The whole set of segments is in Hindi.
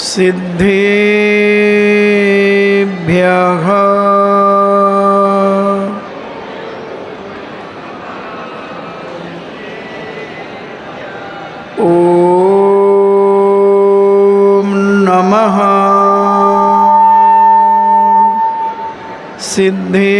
सिद्धेभ्यः ॐ नमः सिद्धेभ्यः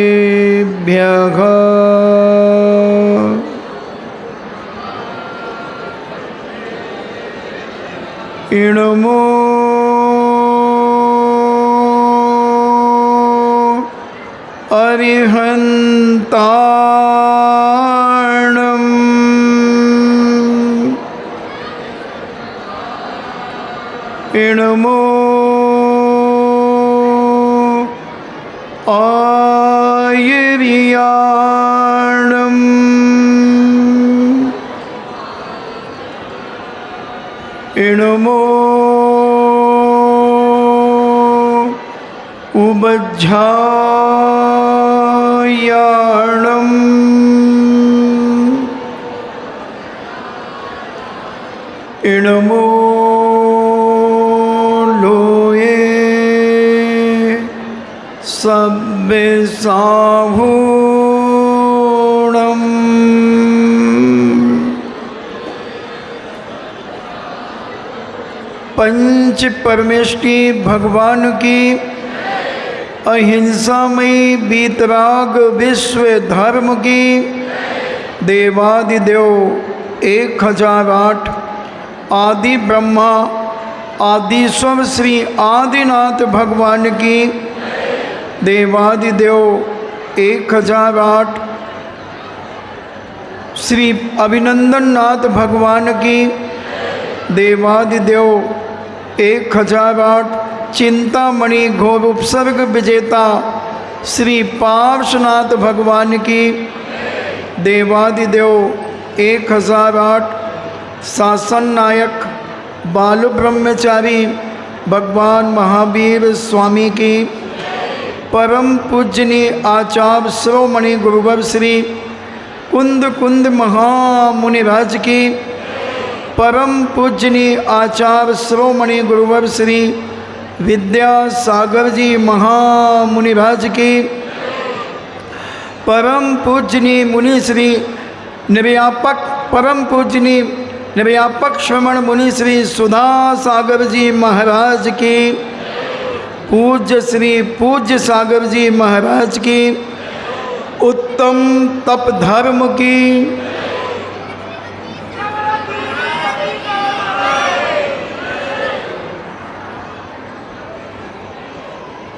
सिद्धेभ्यः इणमो अरिहन्ताणं इणमो आयर्याणं इणमो उबज्झायाणं इणमो लोये सब्बेसाहूणं पंच परमेष्टि भगवान की अहिंसामयी बीतराग विश्व धर्म की देवादिदेव 1008 आदि ब्रह्मा आदिस्वर श्री आदिनाथ भगवान की देवादिदेव 1008 श्री अभिनंदन नाथ भगवान की देवादिदेव 1008 चिंतामणि घोर उपसर्ग विजेता श्री पार्श्वनाथ भगवान की देवादिदेव 1008 शासन नायक बाल ब्रह्मचारी भगवान महावीर स्वामी की परम पूजनीय आचार्य श्रोमणि गुरुवर श्री कुंद कुंद महामुनिराज की परम पूजनीय आचार्य श्रोमणि गुरुवर श्री विद्यासागर जी महामुनिराज की परम पूजनीय मुनि श्री निर्व्यापक परम पूजनीय निर्व्यापक श्रवण मुनि श्री सुधा सागर जी महाराज की पूज्य श्री पूज्य सागर जी महाराज की उत्तम तप धर्म की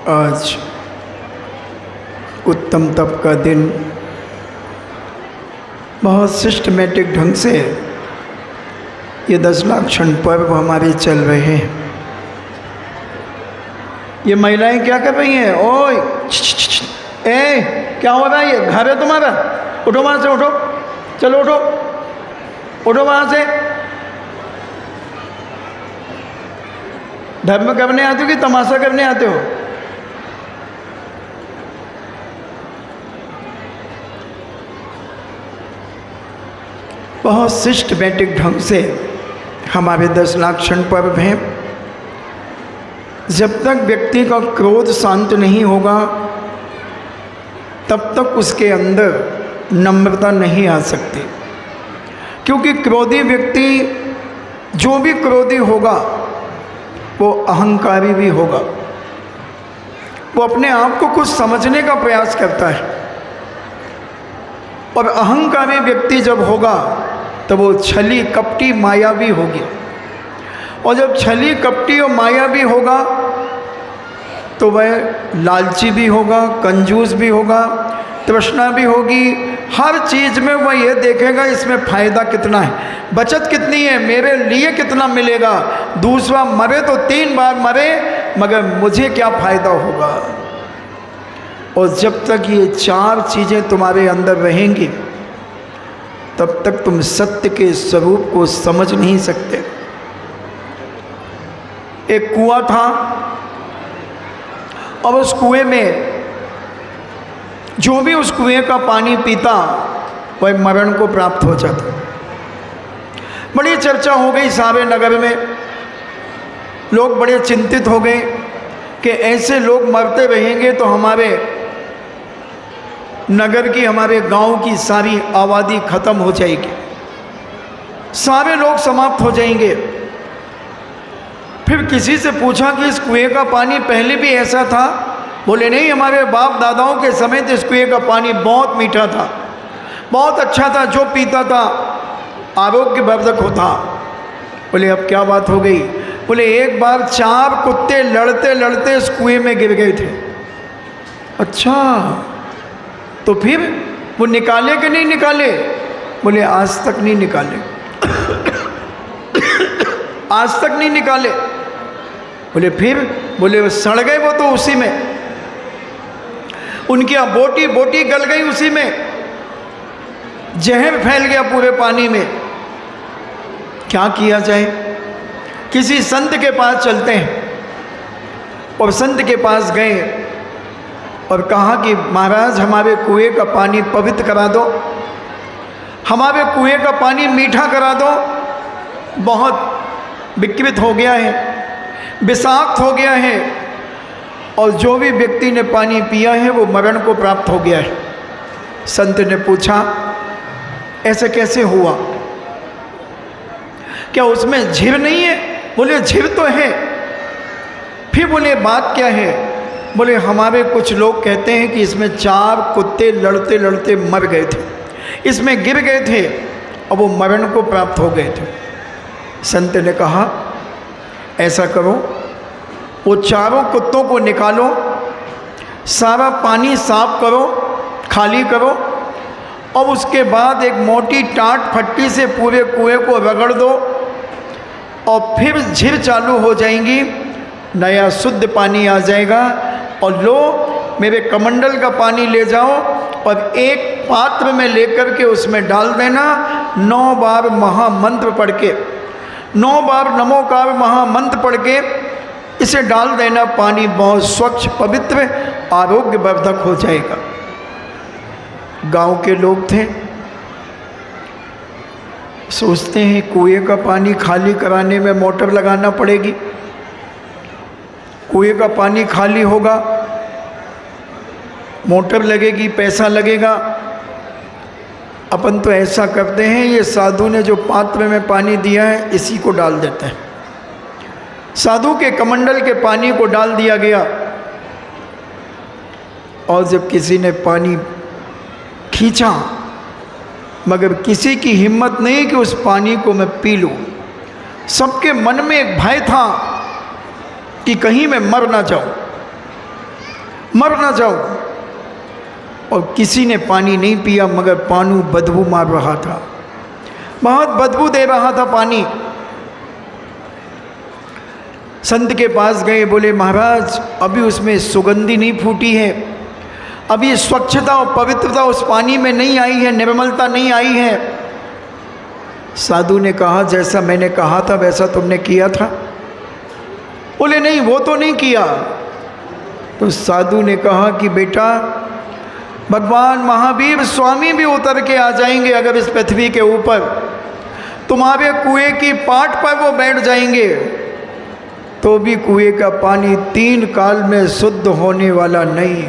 आज उत्तम तप का दिन बहुत सिस्टमेटिक ढंग से ये 10 लाख क्षण पर्व हमारे चल रहे हैं। ये महिलाएं क्या कर रही हैं? ओए ए क्या हो रहा है? ये घर है तुम्हारा? उठो वहाँ से, उठो, चलो उठो, उठो वहाँ से। धर्म करने आते हो कि तमाशा करने आते हो? बहुत सिस्टमेटिक ढंग से हमारे 10 लाख क्षण पर्व हैं। जब तक व्यक्ति का क्रोध शांत नहीं होगा तब तक उसके अंदर नम्रता नहीं आ सकती, क्योंकि क्रोधी व्यक्ति जो भी क्रोधी होगा वो अहंकारी भी होगा। वो अपने आप को कुछ समझने का प्रयास करता है, और अहंकारी व्यक्ति जब होगा तो वो छली कपटी मायावी होगी। और जब छली कपटी और मायावी होगा तो वह लालची भी होगा, कंजूस भी होगा, तृष्णा भी होगी। हर चीज़ में वह ये देखेगा इसमें फ़ायदा कितना है, बचत कितनी है, मेरे लिए कितना मिलेगा। दूसरा मरे तो 3 बार मरे, मगर मुझे क्या फ़ायदा होगा। और जब तक ये 4 चीज़ें तुम्हारे अंदर रहेंगी तब तक तुम सत्य के स्वरूप को समझ नहीं सकते। एक कुआं था और उस कुएं में जो भी उस कुएं का पानी पीता वह मरण को प्राप्त हो जाता। बड़ी चर्चा हो गई सारे नगर में, लोग बड़े चिंतित हो गए कि ऐसे लोग मरते रहेंगे तो हमारे नगर की, हमारे गांव की सारी आबादी खत्म हो जाएगी, सारे लोग समाप्त हो जाएंगे। फिर किसी से पूछा कि इस कुएं का पानी पहले भी ऐसा था? बोले नहीं, हमारे बाप दादाओं के समय तो इस कुएं का पानी बहुत मीठा था, बहुत अच्छा था, जो पीता था आरोग्यवर्धक होता। बोले अब क्या बात हो गई? बोले एक बार 4 कुत्ते लड़ते लड़ते इस कुएं में गिर गए थे। अच्छा, तो फिर वो निकाले कि नहीं निकाले? बोले आज तक नहीं निकाले। आज तक नहीं निकाले। बोले फिर? बोले वो सड़ गए, वो तो उसी में, उनकी बोटी बोटी गल गई उसी में, जहर फैल गया पूरे पानी में। क्या किया जाए? किसी संत के पास चलते हैं। और संत के पास गए और कहा कि महाराज हमारे कुएं का पानी पवित्र करा दो, हमारे कुएं का पानी मीठा करा दो, बहुत विकृत हो गया है, विषाक्त हो गया है, और जो भी व्यक्ति ने पानी पिया है वो मरण को प्राप्त हो गया है। संत ने पूछा ऐसे कैसे हुआ? क्या उसमें झिर नहीं है? बोले झिर तो है। फिर बोले बात क्या है? बोले हमारे कुछ लोग कहते हैं कि इसमें 4 कुत्ते लड़ते लड़ते मर गए थे, इसमें गिर गए थे और वो मरण को प्राप्त हो गए थे। संत ने कहा ऐसा करो, वो 4 कुत्तों को निकालो, सारा पानी साफ करो, खाली करो, और उसके बाद एक मोटी टाट फट्टी से पूरे कुएं को रगड़ दो और फिर झिर चालू हो जाएंगी, नया शुद्ध पानी आ जाएगा। और लो मेरे कमंडल का पानी ले जाओ और एक पात्र में लेकर के उसमें डाल देना, 9 बार महामंत्र पढ़ के, 9 बार नमोकार महामंत्र पढ़ के इसे डाल देना। पानी बहुत स्वच्छ पवित्र आरोग्यवर्धक हो जाएगा। गांव के लोग थे, सोचते हैं कुएं का पानी खाली कराने में मोटर लगाना पड़ेगी, कुएं का पानी खाली होगा, मोटर लगेगी, पैसा लगेगा। अपन तो ऐसा करते हैं, ये साधु ने जो पात्र में पानी दिया है इसी को डाल देते हैं। साधु के कमंडल के पानी को डाल दिया गया और जब किसी ने पानी खींचा, मगर किसी की हिम्मत नहीं कि उस पानी को मैं पी लूं। सबके मन में एक भय था कि कहीं मैं मर ना जाऊं, मर ना जाऊं। और किसी ने पानी नहीं पिया, मगर पानी बदबू मार रहा था, बहुत बदबू दे रहा था पानी। संत के पास गए, बोले महाराज अभी उसमें सुगंधी नहीं फूटी है, अभी स्वच्छता और पवित्रता उस पानी में नहीं आई है, निर्मलता नहीं आई है। साधु ने कहा जैसा मैंने कहा था वैसा तुमने किया था? बोले नहीं वो तो नहीं किया। तो साधु ने कहा कि बेटा भगवान महावीर स्वामी भी उतर के आ जाएंगे अगर इस पृथ्वी के ऊपर, तुम्हारे कुएं की पाट पर वो बैठ जाएंगे तो भी कुएं का पानी 3 काल में शुद्ध होने वाला नहीं,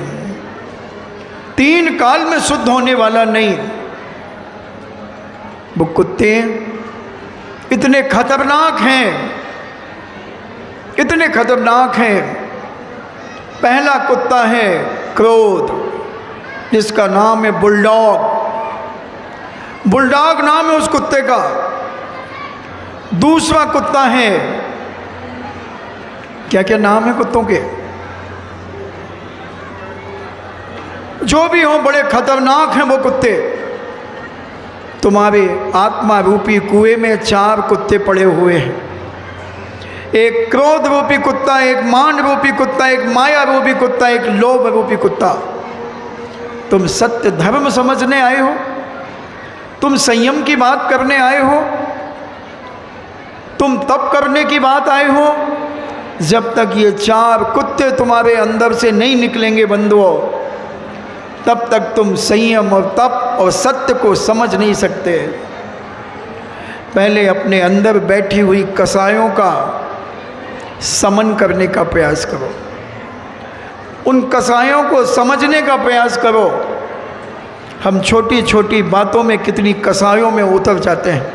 3 काल में शुद्ध होने वाला नहीं। वो कुत्ते इतने खतरनाक हैं, इतने खतरनाक हैं। पहला कुत्ता है क्रोध, जिसका नाम है बुलडॉग, बुलडॉग नाम है उस कुत्ते का। दूसरा कुत्ता है, क्या क्या नाम है कुत्तों के, जो भी हो बड़े खतरनाक हैं वो कुत्ते। तुम्हारे आत्मा रूपी कुएं में 4 कुत्ते पड़े हुए हैं, एक क्रोध रूपी कुत्ता, एक मान रूपी कुत्ता, एक माया रूपी कुत्ता, एक लोभ रूपी कुत्ता। तुम सत्य धर्म समझने आए हो, तुम संयम की बात करने आए हो, तुम तप करने की बात आए हो। जब तक ये 4 कुत्ते तुम्हारे अंदर से नहीं निकलेंगे बंधुओं, तब तक तुम संयम और तप और सत्य को समझ नहीं सकते। पहले अपने अंदर बैठी हुई कसायों का समन करने का प्रयास करो, उन कसायों को समझने का प्रयास करो। हम छोटी छोटी बातों में कितनी कसायों में उतर जाते हैं,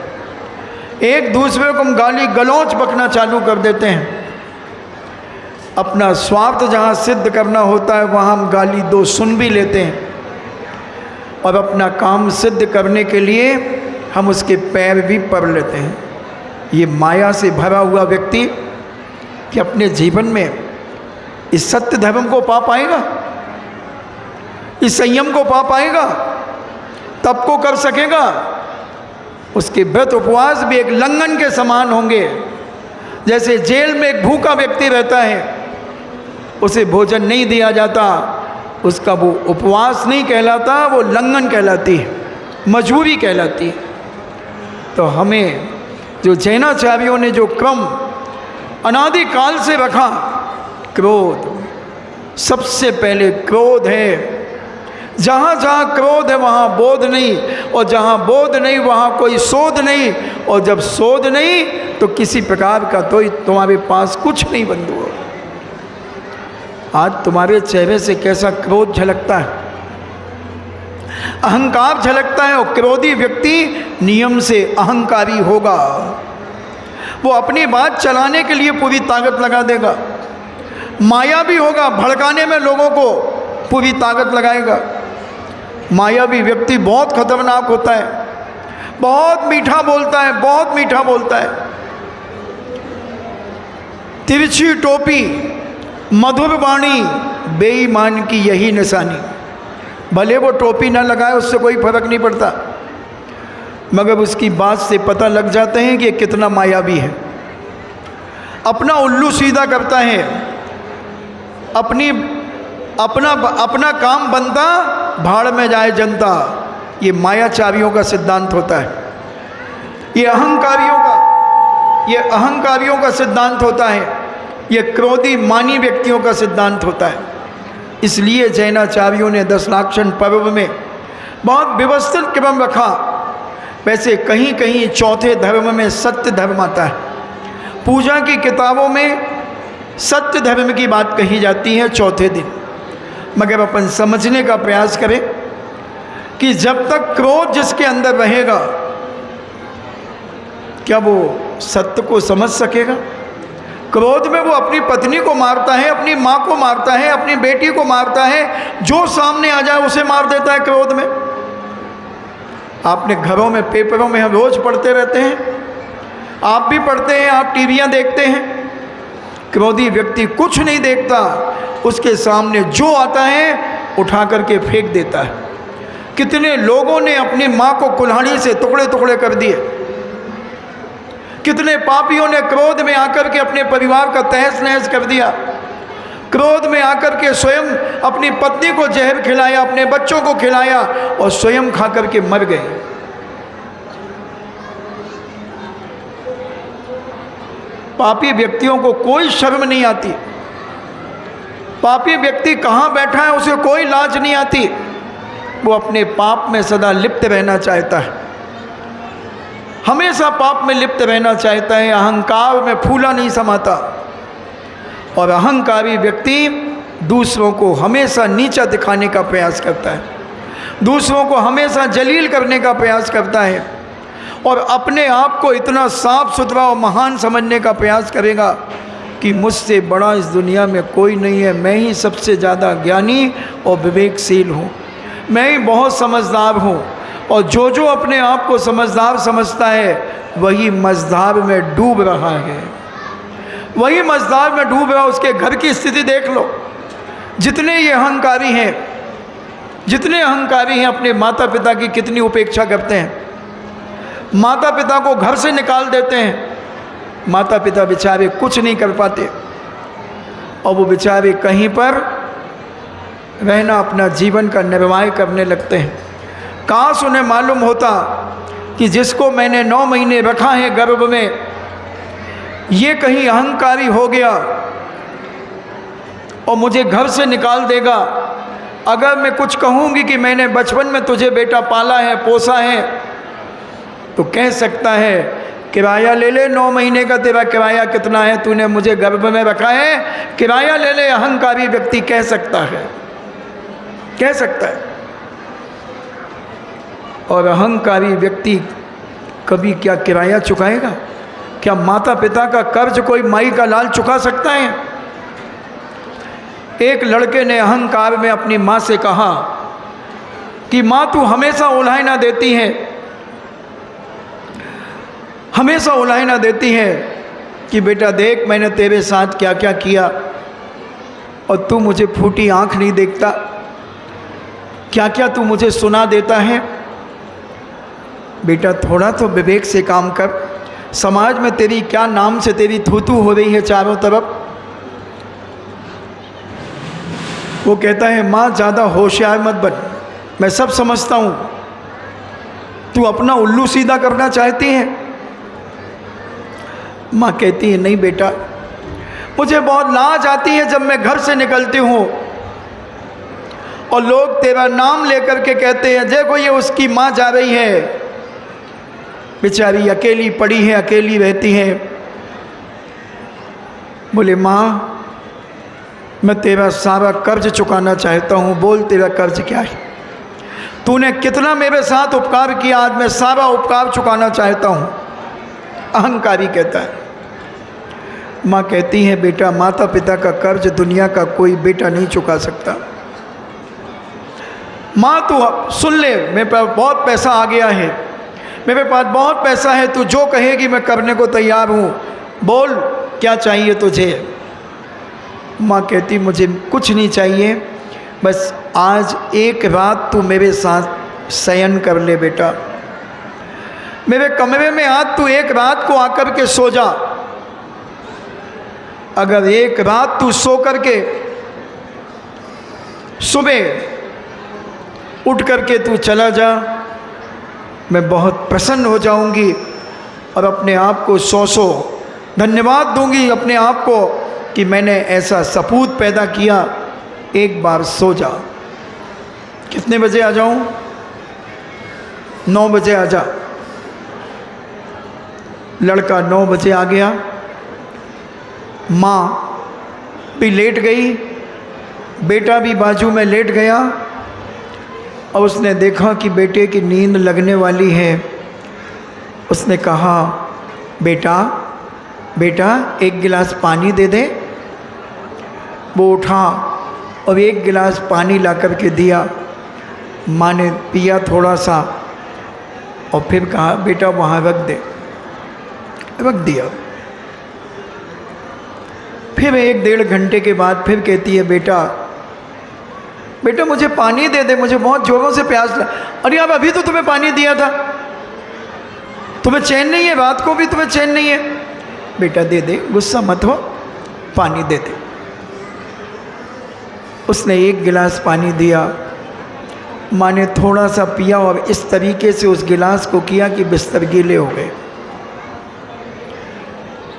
एक दूसरे को हम गाली गलौज बकना चालू कर देते हैं। अपना स्वार्थ जहाँ सिद्ध करना होता है वहाँ हम गाली 2 सुन भी लेते हैं, और अपना काम सिद्ध करने के लिए हम उसके पैर भी पड़ लेते हैं। ये माया से भरा हुआ व्यक्ति कि अपने जीवन में इस सत्य धर्म को पा पाएगा, इस संयम को पा पाएगा, तप को कर सकेगा। उसके व्रत उपवास भी एक लंघन के समान होंगे। जैसे जेल में एक भूखा व्यक्ति रहता है, उसे भोजन नहीं दिया जाता, उसका वो उपवास नहीं कहलाता, वो लंघन कहलाती है, मजबूरी कहलाती है। तो हमें जो जैनाचार्यों ने जो क्रम अनादिकाल से रखा, क्रोध, सबसे पहले क्रोध है। जहाँ जहाँ क्रोध है वहाँ बोध नहीं, और जहाँ बोध नहीं वहाँ कोई शोध नहीं, और जब शोध नहीं तो किसी प्रकार का तो तुम्हारे पास कुछ नहीं बंधु। आज तुम्हारे चेहरे से कैसा क्रोध झलकता है, अहंकार झलकता है। और क्रोधी व्यक्ति नियम से अहंकारी होगा, वो अपनी बात चलाने के लिए पूरी ताकत लगा देगा। मायावी होगा, भड़काने में लोगों को पूरी ताकत लगाएगा। मायावी व्यक्ति बहुत खतरनाक होता है, बहुत मीठा बोलता है, बहुत मीठा बोलता है। तिरछी टोपी, मधुर वाणी, बेईमान की यही निशानी। भले वो टोपी ना लगाए, उससे कोई फर्क नहीं पड़ता, मगर उसकी बात से पता लग जाते हैं कि ये कितना मायावी है। अपना उल्लू सीधा करता है, अपना काम बनता, भाड़ में जाए जनता। ये मायाचारियों का सिद्धांत होता है, ये अहंकारियों का सिद्धांत होता है, ये क्रोधी मानी व्यक्तियों का सिद्धांत होता है। इसलिए जैनाचार्यों ने 10 लाक्षण पर्व में बहुत व्यवस्थित क्रम रखा। वैसे कहीं कहीं चौथे धर्म में सत्य धर्म आता है, पूजा की किताबों में सत्य धर्म की बात कही जाती है चौथे दिन। मगर अपन समझने का प्रयास करें कि जब तक क्रोध जिसके अंदर रहेगा, क्या वो सत्य को समझ सकेगा? क्रोध में वो अपनी पत्नी को मारता है, अपनी माँ को मारता है, अपनी बेटी को मारता है, जो सामने आ जाए उसे मार देता है क्रोध में। आपने घरों में, पेपरों में हम रोज पढ़ते रहते हैं, आप भी पढ़ते हैं, आप टीवियाँ देखते हैं। क्रोधी व्यक्ति कुछ नहीं देखता, उसके सामने जो आता है उठा करके फेंक देता है। कितने लोगों ने अपनी माँ को कुल्हाड़ी से टुकड़े टुकड़े कर दिए, कितने पापियों ने क्रोध में आकर के अपने परिवार का तहस नहस कर दिया, क्रोध में आकर के स्वयं अपनी पत्नी को जहर खिलाया, अपने बच्चों को खिलाया और स्वयं खा करके मर गए। पापी व्यक्तियों को कोई शर्म नहीं आती, पापी व्यक्ति कहाँ बैठा है उसे कोई लाज नहीं आती, वो अपने पाप में सदा लिप्त रहना चाहता है, हमेशा पाप में लिप्त रहना चाहता है, अहंकार में फूला नहीं समाता। और अहंकारी व्यक्ति दूसरों को हमेशा नीचा दिखाने का प्रयास करता है, दूसरों को हमेशा जलील करने का प्रयास करता है, और अपने आप को इतना साफ सुथरा और महान समझने का प्रयास करेगा कि मुझसे बड़ा इस दुनिया में कोई नहीं है, मैं ही सबसे ज़्यादा ज्ञानी और विवेकशील हूँ, मैं ही बहुत समझदार हूँ। और जो जो अपने आप को समझदार समझता है वही मझधार में डूब रहा है, वही मझधार में डूब रहा। उसके घर की स्थिति देख लो, जितने ये अहंकारी हैं, जितने अहंकारी हैं, अपने माता पिता की कितनी उपेक्षा करते हैं, माता पिता को घर से निकाल देते हैं, माता पिता बेचारे कुछ नहीं कर पाते, और वो बेचारे कहीं पर रहना, अपना जीवन का निर्वाह करने लगते हैं। काश उन्हें मालूम होता कि जिसको मैंने 9 महीने रखा है गर्भ में, ये कहीं अहंकारी हो गया और मुझे घर से निकाल देगा। अगर मैं कुछ कहूँगी कि मैंने बचपन में तुझे बेटा पाला है, पोसा है, तो कह सकता है किराया ले ले, 9 महीने का तेरा किराया कितना है, तूने मुझे गर्भ में रखा है, किराया ले ले। अहंकारी व्यक्ति कह सकता है, कह सकता है। और अहंकारी व्यक्ति कभी क्या किराया चुकाएगा? क्या माता पिता का कर्ज कोई माई का लाल चुका सकता है? एक लड़के ने अहंकार में अपनी माँ से कहा कि माँ तू हमेशा उलाहना देती है, हमेशा उलाहना देती है कि बेटा देख मैंने तेरे साथ क्या क्या किया और तू मुझे फूटी आँख नहीं देखता, क्या क्या तू मुझे सुना देता है। बेटा थोड़ा तो विवेक से काम कर, समाज में तेरी क्या नाम से तेरी थू-थू हो रही है चारों तरफ। वो कहता है माँ ज़्यादा होशियार मत बन, मैं सब समझता हूँ, तू अपना उल्लू सीधा करना चाहती है। माँ कहती है नहीं बेटा, मुझे बहुत लाज आती है जब मैं घर से निकलती हूँ और लोग तेरा नाम लेकर के कहते हैं देखो ये उसकी माँ जा रही है, बेचारी अकेली पड़ी है, अकेली रहती है। बोले माँ मैं तेरा सारा कर्ज चुकाना चाहता हूँ, बोल तेरा कर्ज क्या है, तूने कितना मेरे साथ उपकार किया, आज मैं सारा उपकार चुकाना चाहता हूँ। अहंकारी कहता है। माँ कहती है बेटा माता पिता का कर्ज दुनिया का कोई बेटा नहीं चुका सकता। माँ तू सुन ले, मेरे पास बहुत पैसा आ गया है, मेरे पास बहुत पैसा है, तू जो कहेगी मैं करने को तैयार हूँ, बोल क्या चाहिए तुझे। माँ कहती मुझे कुछ नहीं चाहिए, बस आज एक रात तू मेरे साथ शयन कर ले बेटा, मेरे कमरे में आज तू एक रात को आकर के सो जा। अगर एक रात तू सो करके सुबह उठ करके तू चला जा, मैं बहुत प्रसन्न हो जाऊंगी और अपने आप को सौ धन्यवाद दूंगी अपने आप को कि मैंने ऐसा सपूत पैदा किया। एक बार सो जा। कितने बजे आ जाऊं? 9 बजे आ जा। लड़का 9 बजे आ गया, माँ भी लेट गई, बेटा भी बाजू में लेट गया और उसने देखा कि बेटे की नींद लगने वाली है। उसने कहा बेटा बेटा एक गिलास पानी दे दे। वो उठा और एक गिलास पानी ला कर के दिया। माँ ने पिया थोड़ा सा और फिर कहा बेटा वहाँ रख दे, रख दिया। फिर 1-1.5 घंटे के बाद फिर कहती है बेटा बेटा मुझे पानी दे दे, मुझे बहुत जोरों से प्यास लगा। अरे अब अभी तो तुम्हें पानी दिया था, तुम्हें चैन नहीं है, रात को भी तुम्हें चैन नहीं है। बेटा दे दे, गुस्सा मत हो, पानी दे दे। उसने 1 गिलास पानी दिया। माँ ने थोड़ा सा पिया और इस तरीके से उस गिलास को किया कि बिस्तर गीले हो गए।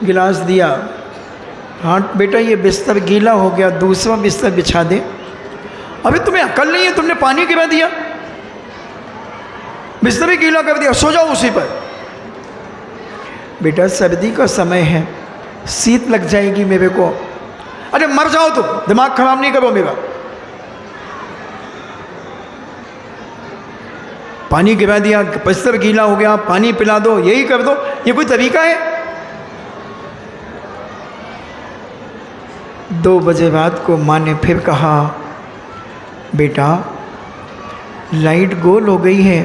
गिलास दिया, हाँ बेटा ये बिस्तर गीला हो गया, दूसरा बिस्तर बिछा दे। अभी तुम्हें अकल नहीं है, तुमने पानी गिरा दिया, बिस्तर भी गीला कर दिया, सो जाओ उसी पर। बेटा सर्दी का समय है, शीत लग जाएगी मेरे को। अरे मर जाओ तुम, दिमाग खराब नहीं करो मेरा। पानी गिरा दिया, बिस्तर गीला हो गया, पानी पिला दो, यही कर दो, ये कोई तरीका है? 2 बजे रात को माँ ने फिर कहा बेटा लाइट गोल हो गई है,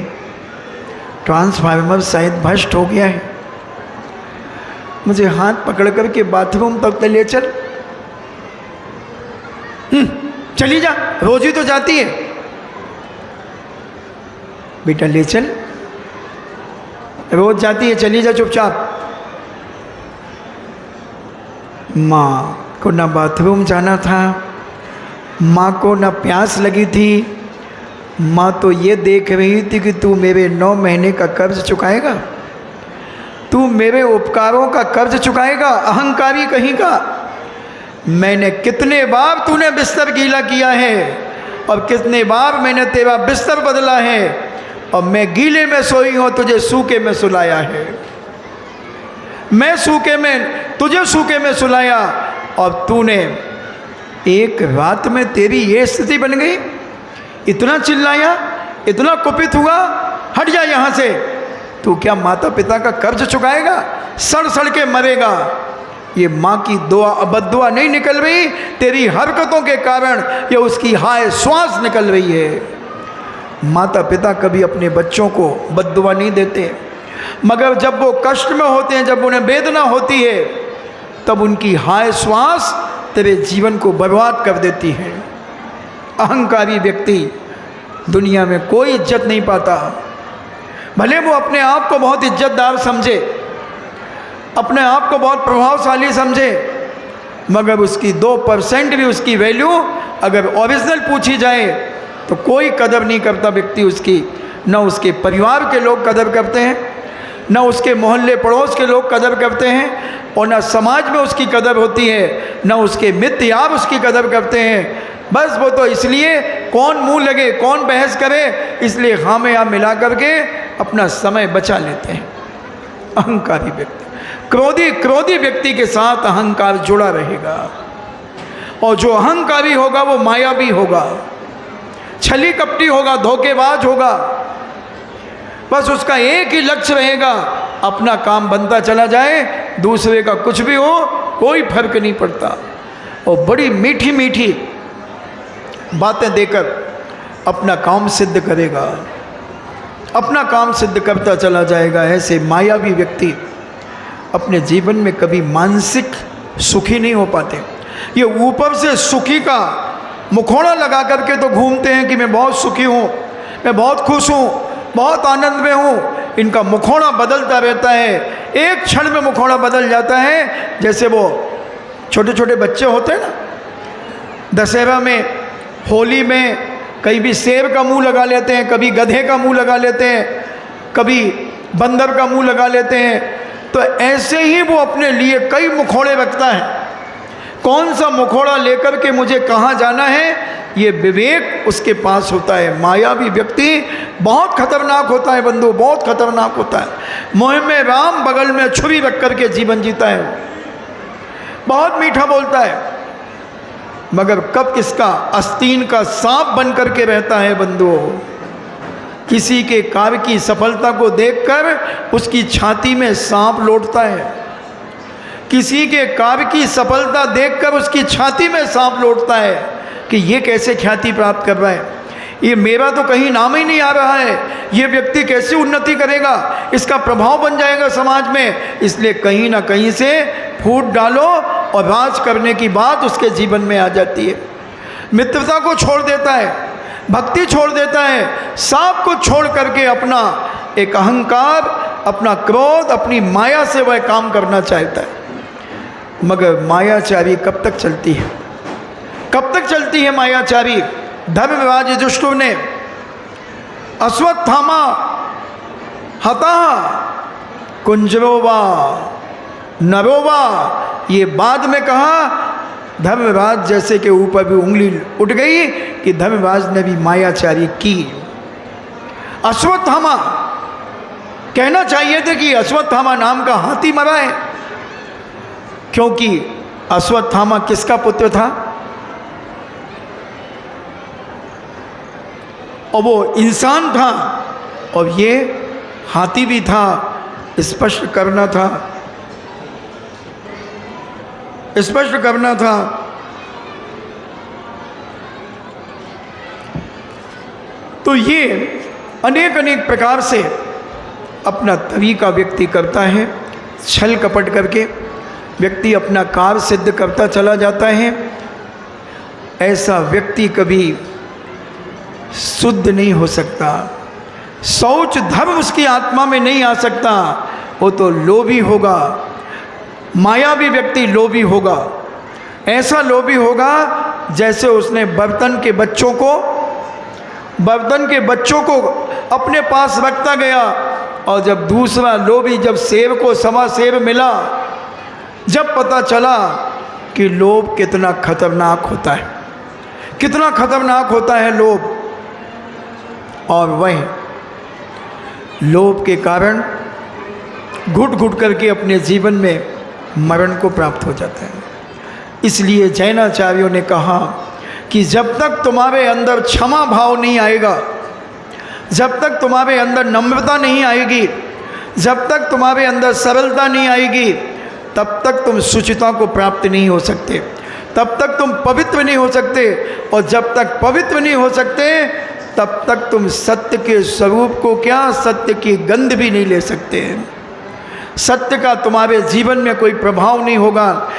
ट्रांसफार्मर शायद भ्रष्ट हो गया है, मुझे हाथ पकड़ कर के बाथरूम तक ले चल। चली जा, रोज ही तो जाती है। बेटा ले चल, रोज जाती है, चली जा चुपचाप। माँ को ना बाथरूम जाना था, माँ को ना प्यास लगी थी, माँ तो ये देख रही थी कि तू मेरे 9 महीने का कर्ज चुकाएगा, तू मेरे उपकारों का कर्ज चुकाएगा। अहंकारी कहीं का। मैंने कितने बार तूने बिस्तर गीला किया है और कितने बार मैंने तेरा बिस्तर बदला है, और मैं गीले में सोई हूँ, तुझे सूखे में सुलाया है। मैं सूखे में तुझे सूखे में सुलाया, और तूने एक रात में तेरी ये स्थिति बन गई। इतना चिल्लाया, इतना कुपित हुआ, हट जा यहाँ से। तू क्या माता पिता का कर्ज चुकाएगा? सड़ सड़ के मरेगा। ये माँ की दुआ बद्दुआ नहीं निकल रही, तेरी हरकतों के कारण ये उसकी हाय श्वास निकल रही है। माता पिता कभी अपने बच्चों को बद्दुआ नहीं देते, मगर जब वो कष्ट में होते हैं, जब उन्हें वेदना होती है, तब उनकी हाय श्वास तेरे जीवन को बर्बाद कर देती है। अहंकारी व्यक्ति दुनिया में कोई इज्जत नहीं पाता। भले वो अपने आप को बहुत इज्जतदार समझे, अपने आप को बहुत प्रभावशाली समझे, मगर उसकी 2% भी उसकी वैल्यू अगर ओरिजिनल पूछी जाए तो कोई कदर नहीं करता व्यक्ति उसकी। न उसके परिवार के लोग कदर करते हैं, न उसके मोहल्ले पड़ोस के लोग कदर करते हैं, और न समाज में उसकी कदर होती है, न उसके मित्र यार उसकी कदर करते हैं। बस वो तो इसलिए कौन मुंह लगे, कौन बहस करे, इसलिए हाँ में यहाँ मिला करके अपना समय बचा लेते हैं। अहंकारी व्यक्ति, क्रोधी व्यक्ति के साथ अहंकार जुड़ा रहेगा, और जो अहंकारी होगा वो मायावी होगा, छली कपटी होगा, धोखेबाज होगा। बस उसका एक ही लक्ष्य रहेगा, अपना काम बनता चला जाए, दूसरे का कुछ भी हो कोई फर्क नहीं पड़ता। और बड़ी मीठी मीठी बातें देकर अपना काम सिद्ध करेगा, अपना काम सिद्ध करता चला जाएगा। ऐसे मायावी व्यक्ति अपने जीवन में कभी मानसिक सुखी नहीं हो पाते। ये ऊपर से सुखी का मुखौड़ा लगा करके तो घूमते हैं कि मैं बहुत सुखी हूँ, मैं बहुत खुश हूँ, बहुत आनंद में हूँ। इनका मुखौड़ा बदलता रहता है, एक क्षण में मुखौड़ा बदल जाता है। जैसे वो छोटे छोटे बच्चे होते हैं ना, दशहरा में, होली में कहीं भी शेर का मुंह लगा लेते हैं, कभी गधे का मुंह लगा लेते हैं, कभी बंदर का मुंह लगा लेते हैं। तो ऐसे ही वो अपने लिए कई मुखौड़े रखता है। कौन सा मुखौड़ा लेकर के मुझे कहाँ जाना है, ये विवेक उसके पास होता है। मायावी व्यक्ति बहुत खतरनाक होता है बंधु, बहुत खतरनाक होता है। मुँह में राम, बगल में छुरी रख करके जीवन जीता है। बहुत मीठा बोलता है, मगर कब किसका आस्तीन का सांप बन करके रहता है बंधु। किसी के कार्य की सफलता को देखकर उसकी छाती में सांप लौटता है, किसी के कार्य की सफलता देखकर उसकी छाती में सांप लौटता है कि ये कैसे ख्याति प्राप्त कर रहा है, ये मेरा तो कहीं नाम ही नहीं आ रहा है, ये व्यक्ति कैसे उन्नति करेगा, इसका प्रभाव बन जाएगा समाज में। इसलिए कहीं ना कहीं से फूट डालो और राज करने की बात उसके जीवन में आ जाती है। मित्रता को छोड़ देता है, भक्ति छोड़ देता है, सब कुछ छोड़ करके अपना एक अहंकार, अपना क्रोध, अपनी माया से वह काम करना चाहता है। मगर मायाचारी कब तक चलती है, कब तक चलती है मायाचारी। धर्मराज युधिष्ठिर ने अश्वत्थामा हता कुंजरोवा नरोवा, ये बाद में कहा। धर्मराज जैसे के ऊपर भी उंगली उठ गई कि धर्मराज ने भी मायाचारी की। अश्वत्थामा कहना चाहिए थे कि अश्वत्थामा नाम का हाथी मरा है, क्योंकि अश्वत्थामा किसका पुत्र था, और वो इंसान था और ये हाथी भी था। स्पष्ट करना था, स्पष्ट करना था। तो ये अनेक अनेक प्रकार से अपना तरीका व्यक्ति करता है, छल कपट करके व्यक्ति अपना कार्य सिद्ध करता चला जाता है। ऐसा व्यक्ति कभी शुद्ध नहीं हो सकता, शौच धर्म उसकी आत्मा में नहीं आ सकता। वो तो लोभी होगा, मायावी व्यक्ति लोभी होगा। ऐसा लोभी होगा जैसे उसने बर्तन के बच्चों को बर्तन के बच्चों को अपने पास रखता गया। और जब दूसरा लोभी, जब सेब को सवा सेब मिला, जब पता चला कि लोभ कितना खतरनाक होता है, कितना खतरनाक होता है लोभ, और वह लोभ के कारण घुट घुट करके अपने जीवन में मरण को प्राप्त हो जाता है। इसलिए जैनाचार्यों ने कहा कि जब तक तुम्हारे अंदर क्षमा भाव नहीं आएगा, जब तक तुम्हारे अंदर नम्रता नहीं आएगी, जब तक तुम्हारे अंदर सरलता नहीं आएगी, तब तक तुम शुचिता को प्राप्त नहीं हो सकते, तब तक तुम पवित्र नहीं हो सकते। और जब तक पवित्र नहीं हो सकते, तब तक तुम सत्य के स्वरूप को क्या, सत्य की गंध भी नहीं ले सकते। सत्य का तुम्हारे जीवन में कोई प्रभाव नहीं होगा।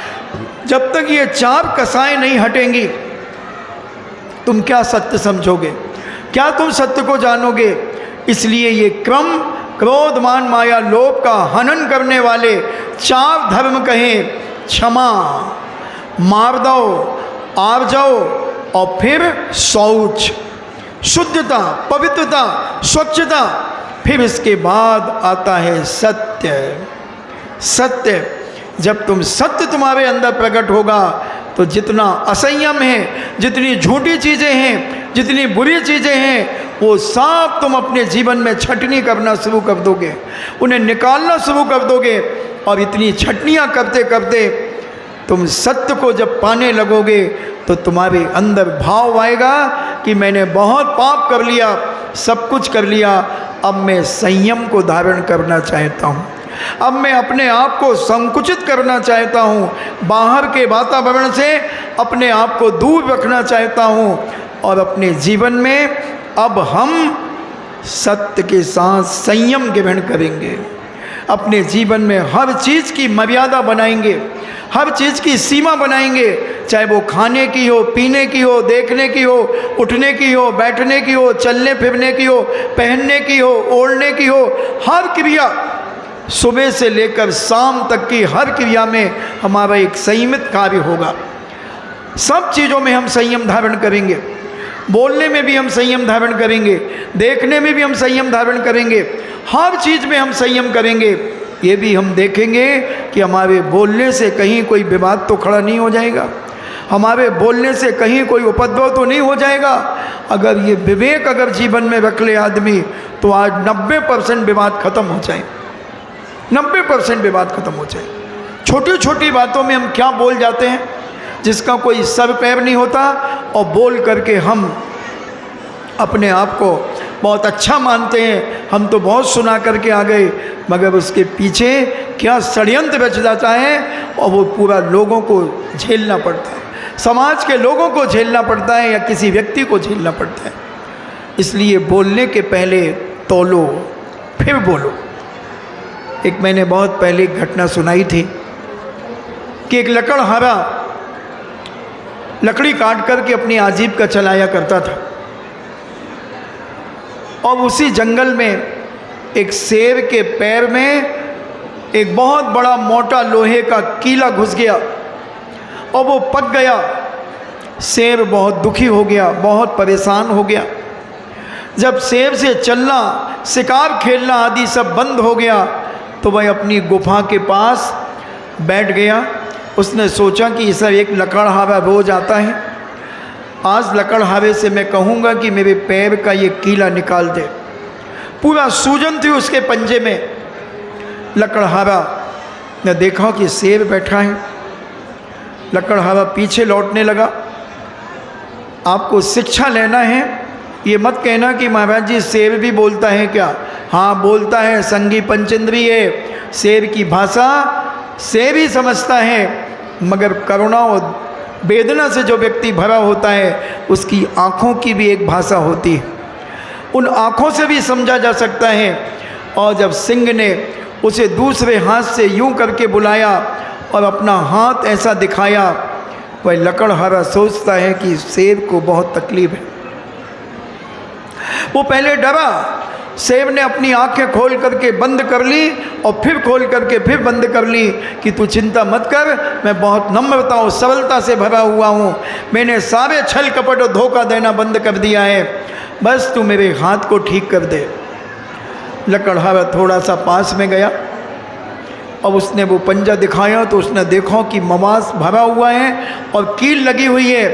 जब तक ये चार कसाएं नहीं हटेंगी, तुम क्या सत्य समझोगे, क्या तुम सत्य को जानोगे। इसलिए ये क्रम क्रोध मान माया लोभ का हनन करने वाले चार धर्म कहें, क्षमा, मार्दव, आर्जव और फिर शौच, शुद्धता, पवित्रता, स्वच्छता, फिर इसके बाद आता है सत्य। सत्य, जब तुम सत्य तुम्हारे अंदर प्रकट होगा तो जितना असंयम है, जितनी झूठी चीज़ें हैं, जितनी बुरी चीज़ें हैं, वो सब तुम अपने जीवन में छटनी करना शुरू कर दोगे, उन्हें निकालना शुरू कर दोगे। और इतनी छटनियाँ करते करते तुम सत्य को जब पाने लगोगे तो तुम्हारे अंदर भाव आएगा कि मैंने बहुत पाप कर लिया, सब कुछ कर लिया, अब मैं संयम को धारण करना चाहता हूँ, अब मैं अपने आप को संकुचित करना चाहता हूँ, बाहर के वातावरण से अपने आप को दूर रखना चाहता हूँ। और अपने जीवन में अब हम सत्य के साथ संयम ग्रहण करेंगे, अपने जीवन में हर चीज़ की मर्यादा बनाएंगे, हर चीज़ की सीमा बनाएंगे, चाहे वो खाने की हो, पीने की हो, देखने की हो, उठने की हो, बैठने की हो, चलने फिरने की हो, पहनने की हो, ओढ़ने की हो, हर क्रिया, सुबह से लेकर शाम तक की हर क्रिया में हमारा एक संयमित कार्य होगा। सब चीज़ों में हम संयम धारण करेंगे, बोलने में भी हम संयम धारण करेंगे, देखने में भी हम संयम धारण करेंगे, हर चीज़ में हम संयम करेंगे। ये भी हम देखेंगे कि हमारे बोलने से कहीं कोई विवाद तो खड़ा नहीं हो जाएगा, हमारे बोलने से कहीं कोई उपद्रव तो नहीं हो जाएगा। अगर ये विवेक अगर जीवन में रख ले आदमी, तो आज 90% विवाद खत्म हो जाए, 90% विवाद खत्म हो जाए। छोटी छोटी बातों में हम क्या बोल जाते हैं जिसका कोई सर पैर नहीं होता, और बोल करके हम अपने आप को बहुत अच्छा मानते हैं, हम तो बहुत सुना करके आ गए, मगर उसके पीछे क्या षड्यंत्र रच जाता है, और वो पूरा लोगों को झेलना पड़ता है, समाज के लोगों को झेलना पड़ता है, या किसी व्यक्ति को झेलना पड़ता है। इसलिए बोलने के पहले तौलो फिर बोलो। एक मैंने बहुत पहले एक घटना सुनाई थी कि एक लकड़हारा लकड़ी काट करके अपनी आजीविका चलाया करता था, और उसी जंगल में एक शेर के पैर में एक बहुत बड़ा मोटा लोहे का कीला घुस गया और वो पक गया। शेर बहुत दुखी हो गया, बहुत परेशान हो गया। जब शेर से चलना, शिकार खेलना आदि सब बंद हो गया, तो वह अपनी गुफा के पास बैठ गया। उसने सोचा कि सर एक लकड़हारा रोज आता है, आज लकड़हारे से मैं कहूँगा कि मेरे पैर का ये कीला निकाल दे। पूरा सूजन थी उसके पंजे में। लकड़हारा ने देखा कि शेर बैठा है, लकड़हारा पीछे लौटने लगा। आपको शिक्षा लेना है, ये मत कहना कि महाराज जी शेर भी बोलता है क्या। हाँ बोलता है, संगी पंचेंद्रिय है, शेर की भाषा शेर ही समझता है, मगर करुणा और वेदना से जो व्यक्ति भरा होता है उसकी आँखों की भी एक भाषा होती है, उन आँखों से भी समझा जा सकता है। और जब सिंह ने उसे दूसरे हाथ से यूं करके बुलाया और अपना हाथ ऐसा दिखाया, वह लकड़हारा सोचता है कि शेर को बहुत तकलीफ है। वो पहले डरा, शेर ने अपनी आंखें खोल करके बंद कर ली और फिर खोल करके फिर बंद कर ली कि तू चिंता मत कर, मैं बहुत नम्रता और सरलता से भरा हुआ हूँ, मैंने सारे छल कपट और धोखा देना बंद कर दिया है। बस तू मेरे हाथ को ठीक कर दे। लकड़हारा थोड़ा सा पास में गया, अब उसने वो पंजा दिखाया तो उसने देखा कि मवास भरा हुआ है और कील लगी हुई है।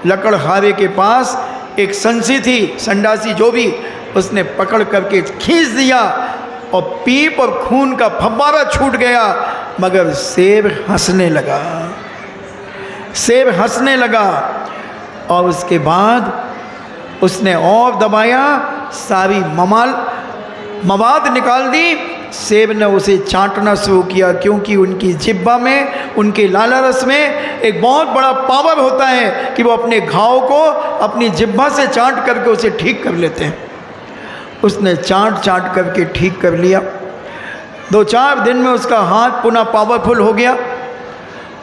लकड़हारे के पास एक संसी थी, संडासी जो भी, उसने पकड़ करके खींच दिया और पीप और खून का फव्वारा छूट गया। मगर शेर हंसने लगा, शेर हंसने लगा। और उसके बाद उसने और दबाया, सारी मवाद निकाल दी। शेर ने उसे चाटना शुरू किया, क्योंकि उनकी जिह्वा में, उनके लाला रस में एक बहुत बड़ा पावर होता है कि वो अपने घाव को अपनी जिह्वा से चाट करके उसे ठीक कर लेते हैं। उसने चाट करके ठीक कर लिया। 2-4 दिन में उसका हाथ पुनः पावरफुल हो गया।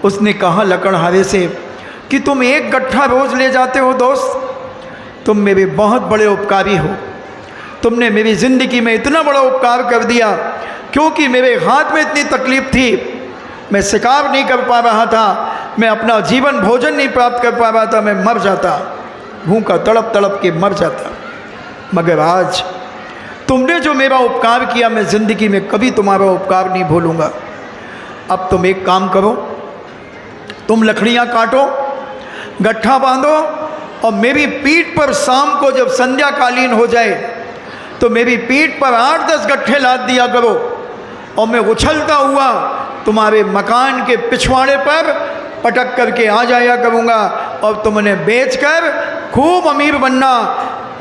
उसने कहा लकड़हारे से कि तुम एक गट्ठा रोज ले जाते हो दोस्त, तुम मेरे बहुत बड़े उपकारी हो। तुमने मेरी ज़िंदगी में इतना बड़ा उपकार कर दिया, क्योंकि मेरे हाथ में इतनी तकलीफ़ थी, मैं शिकार नहीं कर पा रहा था, मैं अपना जीवन भोजन नहीं प्राप्त कर पा रहा था, मैं मर जाता, भूखा तड़प तड़प के मर जाता। मगर आज तुमने जो मेरा उपकार किया, मैं ज़िंदगी में कभी तुम्हारा उपकार नहीं भूलूंगा। अब तुम एक काम करो, तुम लकड़ियाँ काटो, गट्ठा बांधो और मेरी पीठ पर शाम को जब संध्या कालीन हो जाए तो मेरी पीठ पर 8-10 गट्ठे लाद दिया करो और मैं उछलता हुआ तुम्हारे मकान के पिछवाड़े पर पटक करके आ जाया करूँगा और तुम उन्हें बेचकर खूब अमीर बनना।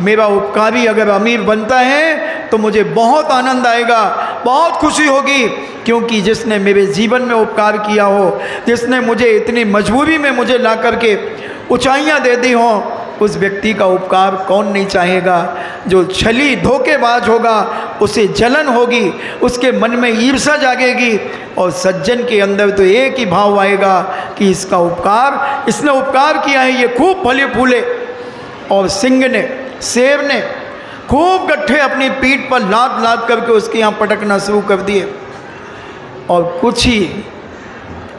मेरा उपकारी अगर अमीर बनता है तो मुझे बहुत आनंद आएगा, बहुत खुशी होगी, क्योंकि जिसने मेरे जीवन में उपकार किया हो, जिसने मुझे इतनी मजबूरी में मुझे ला करके ऊंचाइयां दे दी हों, उस व्यक्ति का उपकार कौन नहीं चाहेगा। जो छली धोखेबाज होगा उसे जलन होगी, उसके मन में ईर्ष्या जागेगी और सज्जन के अंदर तो एक ही भाव आएगा कि इसका उपकार, इसने उपकार किया है, ये खूब फले फूले। और सिंह ने, शेर ने खूब गट्ठे अपनी पीठ पर लाद लाद करके उसके यहाँ पटकना शुरू कर दिए और कुछ ही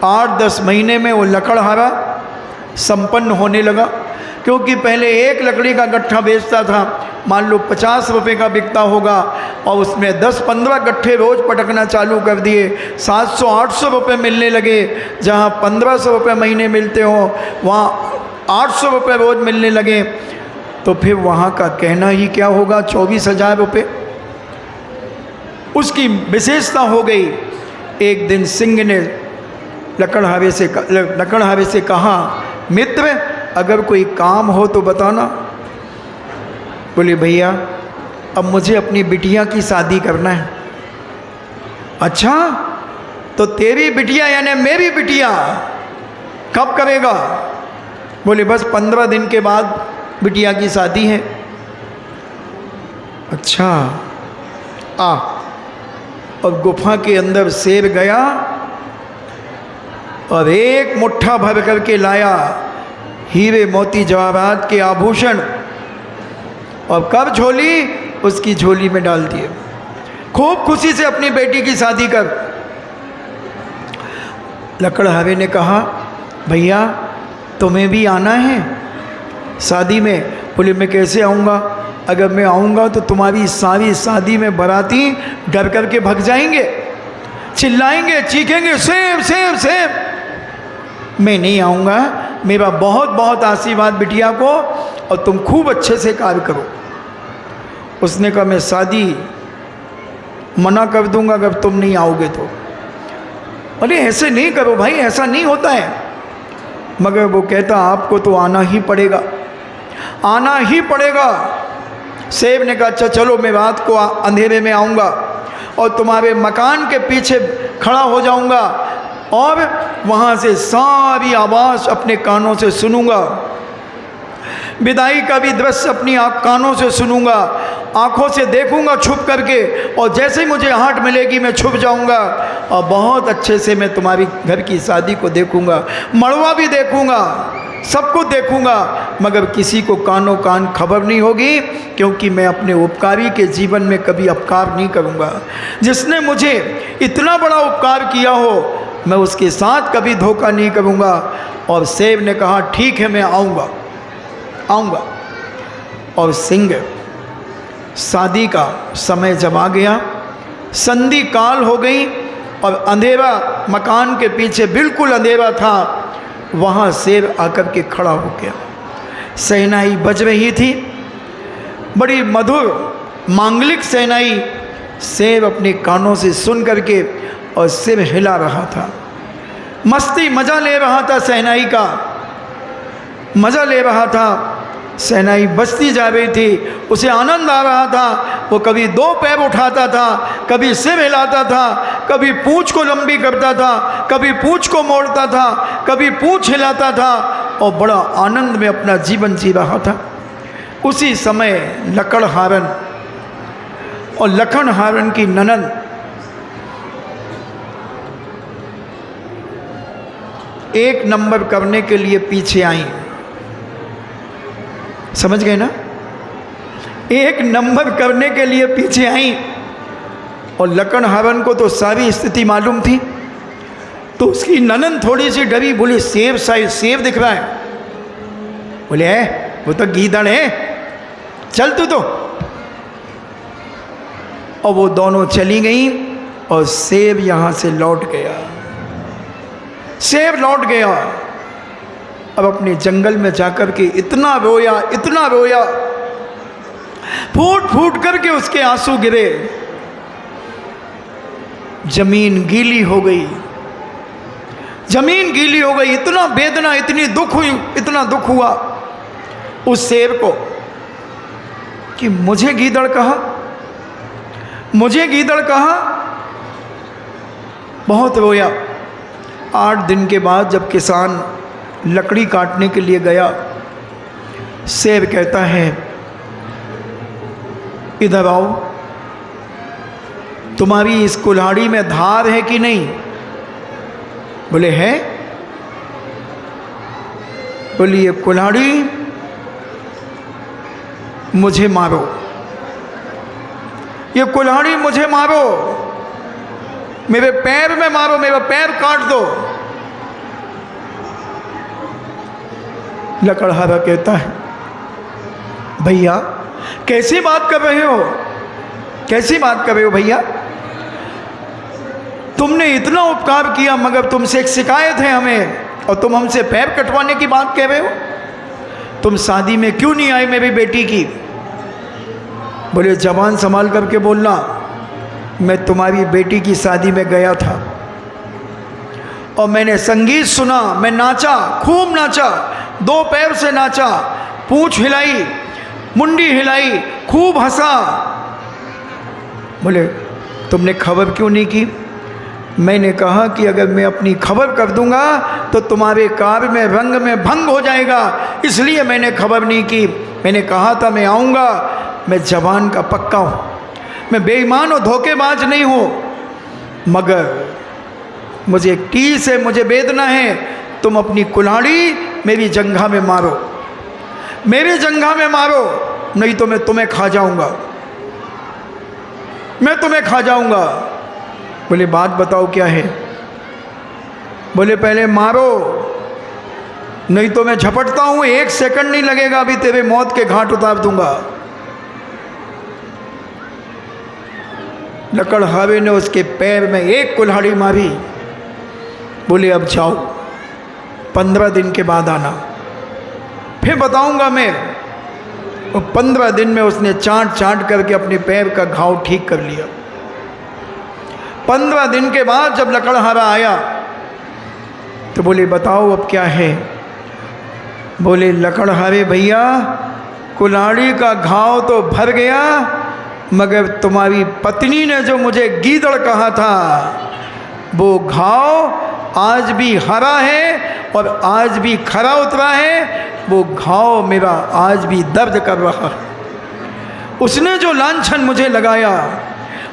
8-10 महीने में वो लकड़हारा संपन्न होने लगा। क्योंकि पहले एक लकड़ी का गट्ठा बेचता था, मान लो 50 रुपये का बिकता होगा, और उसमें 10-15 गट्ठे रोज़ पटकना चालू कर दिए, 700-800 रुपये मिलने लगे। जहाँ 1500 रुपये महीने मिलते हो वहाँ 800 रुपये रोज़ मिलने लगे। तो फिर वहाँ का कहना ही क्या होगा, 24,000 रुपये उसकी विशेषता हो गई। एक दिन सिंह ने लकड़हारे से कहा, मित्र अगर कोई काम हो तो बताना। बोले भैया अब मुझे अपनी बिटिया की शादी करना है। अच्छा तो तेरी बिटिया यानी मेरी बिटिया कब करेगा? बोले बस 15 दिन के बाद बिटिया की शादी है। अच्छा आ, और गुफा के अंदर शेर गया और एक मुट्ठा भर करके लाया हीरे मोती जवाहरात के आभूषण, और कब झोली, उसकी झोली में डाल दिए। खूब खुशी से अपनी बेटी की शादी कर। लकड़हारे ने कहा भैया तुम्हें भी आना है शादी में? बोले मैं कैसे आऊँगा, अगर मैं आऊँगा तो तुम्हारी सारी शादी में बाराती डर करके भग जाएंगे, चिल्लाएंगे, चीखेंगे, सेब सेब सेब। मैं नहीं आऊँगा, मेरा बहुत बहुत आशीर्वाद बिटिया को, और तुम खूब अच्छे से कार्य करो। उसने कहा मैं शादी मना कर दूंगा अगर तुम नहीं आओगे तो। अरे ऐसे नहीं करो भाई, ऐसा नहीं होता है। मगर वो कहता आपको तो आना ही पड़ेगा, आना ही पड़ेगा। शेर ने कहा अच्छा चलो मैं रात को अंधेरे में आऊँगा और तुम्हारे मकान के पीछे खड़ा हो जाऊँगा और वहाँ से सारी आवाज़ अपने कानों से सुनूंगा, विदाई का भी दृश्य अपनी कानों से सुनूंगा, आँखों से देखूंगा छुप करके, और जैसे ही मुझे आहट मिलेगी मैं छुप जाऊंगा और बहुत अच्छे से मैं तुम्हारी घर की शादी को देखूंगा, मड़वा भी देखूंगा, सब कुछ देखूंगा, मगर किसी को कानों कान खबर नहीं होगी, क्योंकि मैं अपने उपकारी के जीवन में कभी अपकार नहीं करूंगा। जिसने मुझे इतना बड़ा उपकार किया हो मैं उसके साथ कभी धोखा नहीं करूंगा। और शेर ने कहा ठीक है मैं आऊँगा। और सिंह शादी का समय जब आ गया, संधि काल हो गई और अंधेरा, मकान के पीछे बिल्कुल अंधेरा था, वहाँ शेर आकर के खड़ा हो गया। शहनाई बज रही थी, बड़ी मधुर मांगलिक शहनाई। शेर अपने कानों से सुन करके और सिर हिला रहा था, मस्ती मज़ा ले रहा था, शहनाई का मज़ा ले रहा था। शहनाई बजती जा रही थी, उसे आनंद आ रहा था। वो कभी दो पैर उठाता था, कभी सिर हिलाता था, कभी पूँछ को लंबी करता था, कभी पूँछ को मोड़ता था, कभी पूँछ हिलाता था और बड़ा आनंद में अपना जीवन जी रहा था। उसी समय लकड़हारन और लखनहारन की ननद एक नंबर करने के लिए पीछे आई। समझ गए ना? एक नंबर करने के लिए पीछे आई। और लकड़हारन को तो सारी स्थिति मालूम थी, तो उसकी ननद थोड़ी सी डरी, बोली सेब साइज सेब दिख रहा है। बोले है वो तो गीदड़ है, चल तू तो। और वो दोनों चली गई और सेब यहाँ से लौट गया। शेर लौट गया। अब अपने जंगल में जाकर के इतना रोया, फूट फूट करके उसके आंसू गिरे। जमीन गीली हो गई, जमीन गीली हो गई। इतना वेदना, इतना दुख हुआ उस शेर को कि मुझे गीदड़ कहा, मुझे गीदड़ कहा। बहुत रोया। 8 दिन के बाद जब किसान लकड़ी काटने के लिए गया, शेर कहता है इधर आओ, तुम्हारी इस कुल्हाड़ी में धार है कि नहीं? बोले है। बोली ये कुल्हाड़ी मुझे मारो, ये कुल्हाड़ी मुझे मारो, मेरे पैर में मारो, मेरा पैर काट दो। लकड़हारा कहता है भैया कैसी बात कर रहे हो, कैसी बात कर रहे हो भैया? तुमने इतना उपकार किया, मगर तुमसे एक शिकायत है हमें, और तुम हमसे पैर कटवाने की बात कह रहे हो। तुम शादी में क्यों नहीं आए मेरी बेटी की? बोले जबान संभाल करके बोलना, मैं तुम्हारी बेटी की शादी में गया था और मैंने संगीत सुना, मैं नाचा, खूब नाचा, 2 पैर से नाचा, पूंछ हिलाई, मुंडी हिलाई, खूब हंसा। बोले तुमने खबर क्यों नहीं की? मैंने कहा कि अगर मैं अपनी खबर कर दूंगा तो तुम्हारे कार्य में रंग में भंग हो जाएगा, इसलिए मैंने खबर नहीं की। मैंने कहा था मैं आऊँगा, मैं जवान का पक्का हूँ, मैं बेईमान और धोखेबाज नहीं हूँ, मगर मुझे टी से मुझे वेदना है। तुम अपनी कुल्हाड़ी मेरी जंघा में मारो, मेरी जंघा में मारो, नहीं तो मैं तुम्हें खा जाऊँगा, मैं तुम्हें खा जाऊँगा। बोले बात बताओ क्या है? बोले पहले मारो, नहीं तो मैं झपटता हूँ, 1 सेकंड नहीं लगेगा, अभी तेरे मौत के घाट उतार दूंगा। लकड़हारे ने उसके पैर में एक कुल्हाड़ी मारी। बोले अब जाओ, 15 दिन के बाद आना, फिर बताऊंगा मैं। और 15 दिन में उसने चाट करके अपने पैर का घाव ठीक कर लिया। 15 दिन के बाद जब लकड़हारा आया तो बोले बताओ अब क्या है? बोले लकड़हारे भैया कुल्हाड़ी का घाव तो भर गया, मगर तुम्हारी पत्नी ने जो मुझे गीदड़ कहा था वो घाव आज भी हरा है और आज भी खरा उतरा है। वो घाव मेरा आज भी दर्द कर रहा है। उसने जो लांछन मुझे लगाया,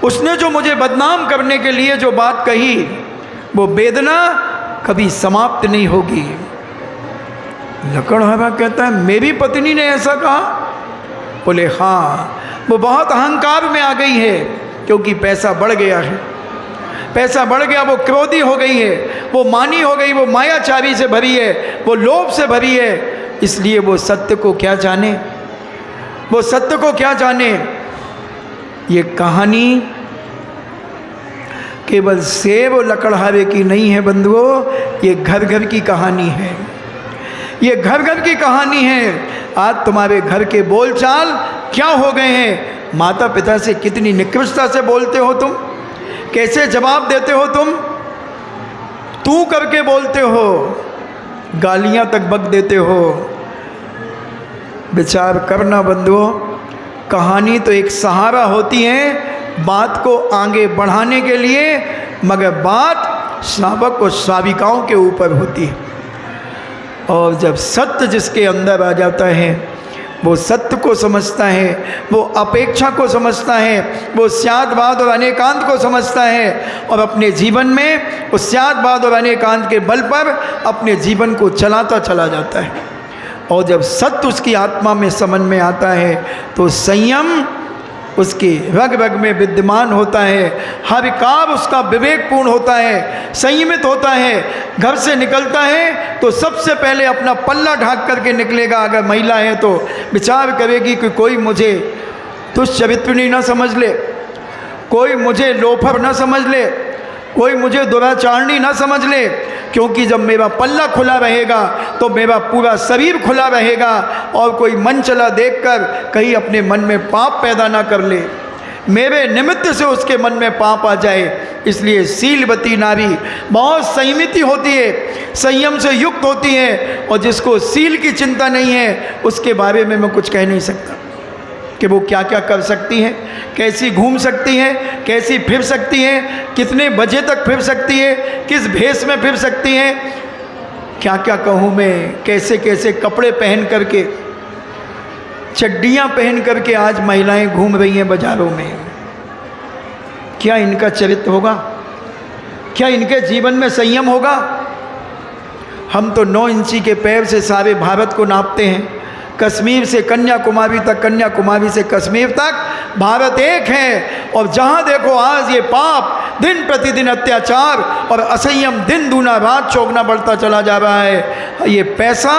उसने जो मुझे बदनाम करने के लिए जो बात कही, वो वेदना कभी समाप्त नहीं होगी। लकड़हारा कहता है मेरी पत्नी ने ऐसा कहा? बोले हाँ, वो बहुत अहंकार में आ गई है, क्योंकि पैसा बढ़ गया है, पैसा बढ़ गया, वो क्रोधी हो गई है, वो मानी हो गई, वो मायाचारी से भरी है, वो लोभ से भरी है, इसलिए वो सत्य को क्या जाने, वो सत्य को क्या जाने। ये कहानी केवल सेब और लकड़हारे की नहीं है बंधुओं, ये घर घर की कहानी है। ये घर घर की कहानी है। आज तुम्हारे घर के बोलचाल क्या हो गए हैं? माता पिता से कितनी निकृष्टता से बोलते हो तुम, कैसे जवाब देते हो तुम, तू करके बोलते हो, गालियां तक बक देते हो। विचार करना बंधुओं, कहानी तो एक सहारा होती है बात को आगे बढ़ाने के लिए, मगर बात श्रावक और श्राविकाओं के ऊपर होती है। और जब सत्य जिसके अंदर आ जाता है, वो सत्य को समझता है, वो अपेक्षा को समझता है, वो स्यादवाद और अनेकांत को समझता है और अपने जीवन में उस स्यादवाद और अनेकांत के बल पर अपने जीवन को चलाता चला जाता है। और जब सत्य उसकी आत्मा में समझ में आता है तो संयम उसके रग रग में विद्यमान होता है, हर कार्य उसका विवेकपूर्ण होता है, संयमित होता है। घर से निकलता है तो सबसे पहले अपना पल्ला ढाक करके निकलेगा। अगर महिला है तो विचार करेगी कि कोई मुझे दुष्चरित्रिणी न समझ ले, कोई मुझे लोफर न समझ ले, कोई मुझे दुराचारणी न समझ ले, क्योंकि जब मेरा पल्ला खुला रहेगा तो मेरा पूरा शरीर खुला रहेगा और कोई मन चला देखकर कहीं अपने मन में पाप पैदा ना कर ले, मेरे निमित्त से उसके मन में पाप आ जाए। इसलिए शीलवती नारी बहुत संयमित होती है, संयम से युक्त होती है। और जिसको शील की चिंता नहीं है उसके बारे में मैं कुछ कह नहीं सकता कि वो क्या क्या कर सकती हैं, कैसी घूम सकती हैं, कैसी फिर सकती हैं, कितने बजे तक फिर सकती है, किस भेष में फिर सकती हैं, क्या क्या कहूँ मैं, कैसे कैसे कपड़े पहन करके, चड्डियाँ पहन करके आज महिलाएं घूम रही हैं बाजारों में। क्या इनका चरित्र होगा? क्या इनके जीवन में संयम होगा? हम तो 9 इंची के पैर से सारे भारत को नापते हैं, कश्मीर से कन्याकुमारी तक, कन्याकुमारी से कश्मीर तक भारत एक है। और जहाँ देखो आज ये पाप, दिन प्रतिदिन अत्याचार और असंयम दिन दूना रात चौगुना बढ़ता चला जा रहा है। ये पैसा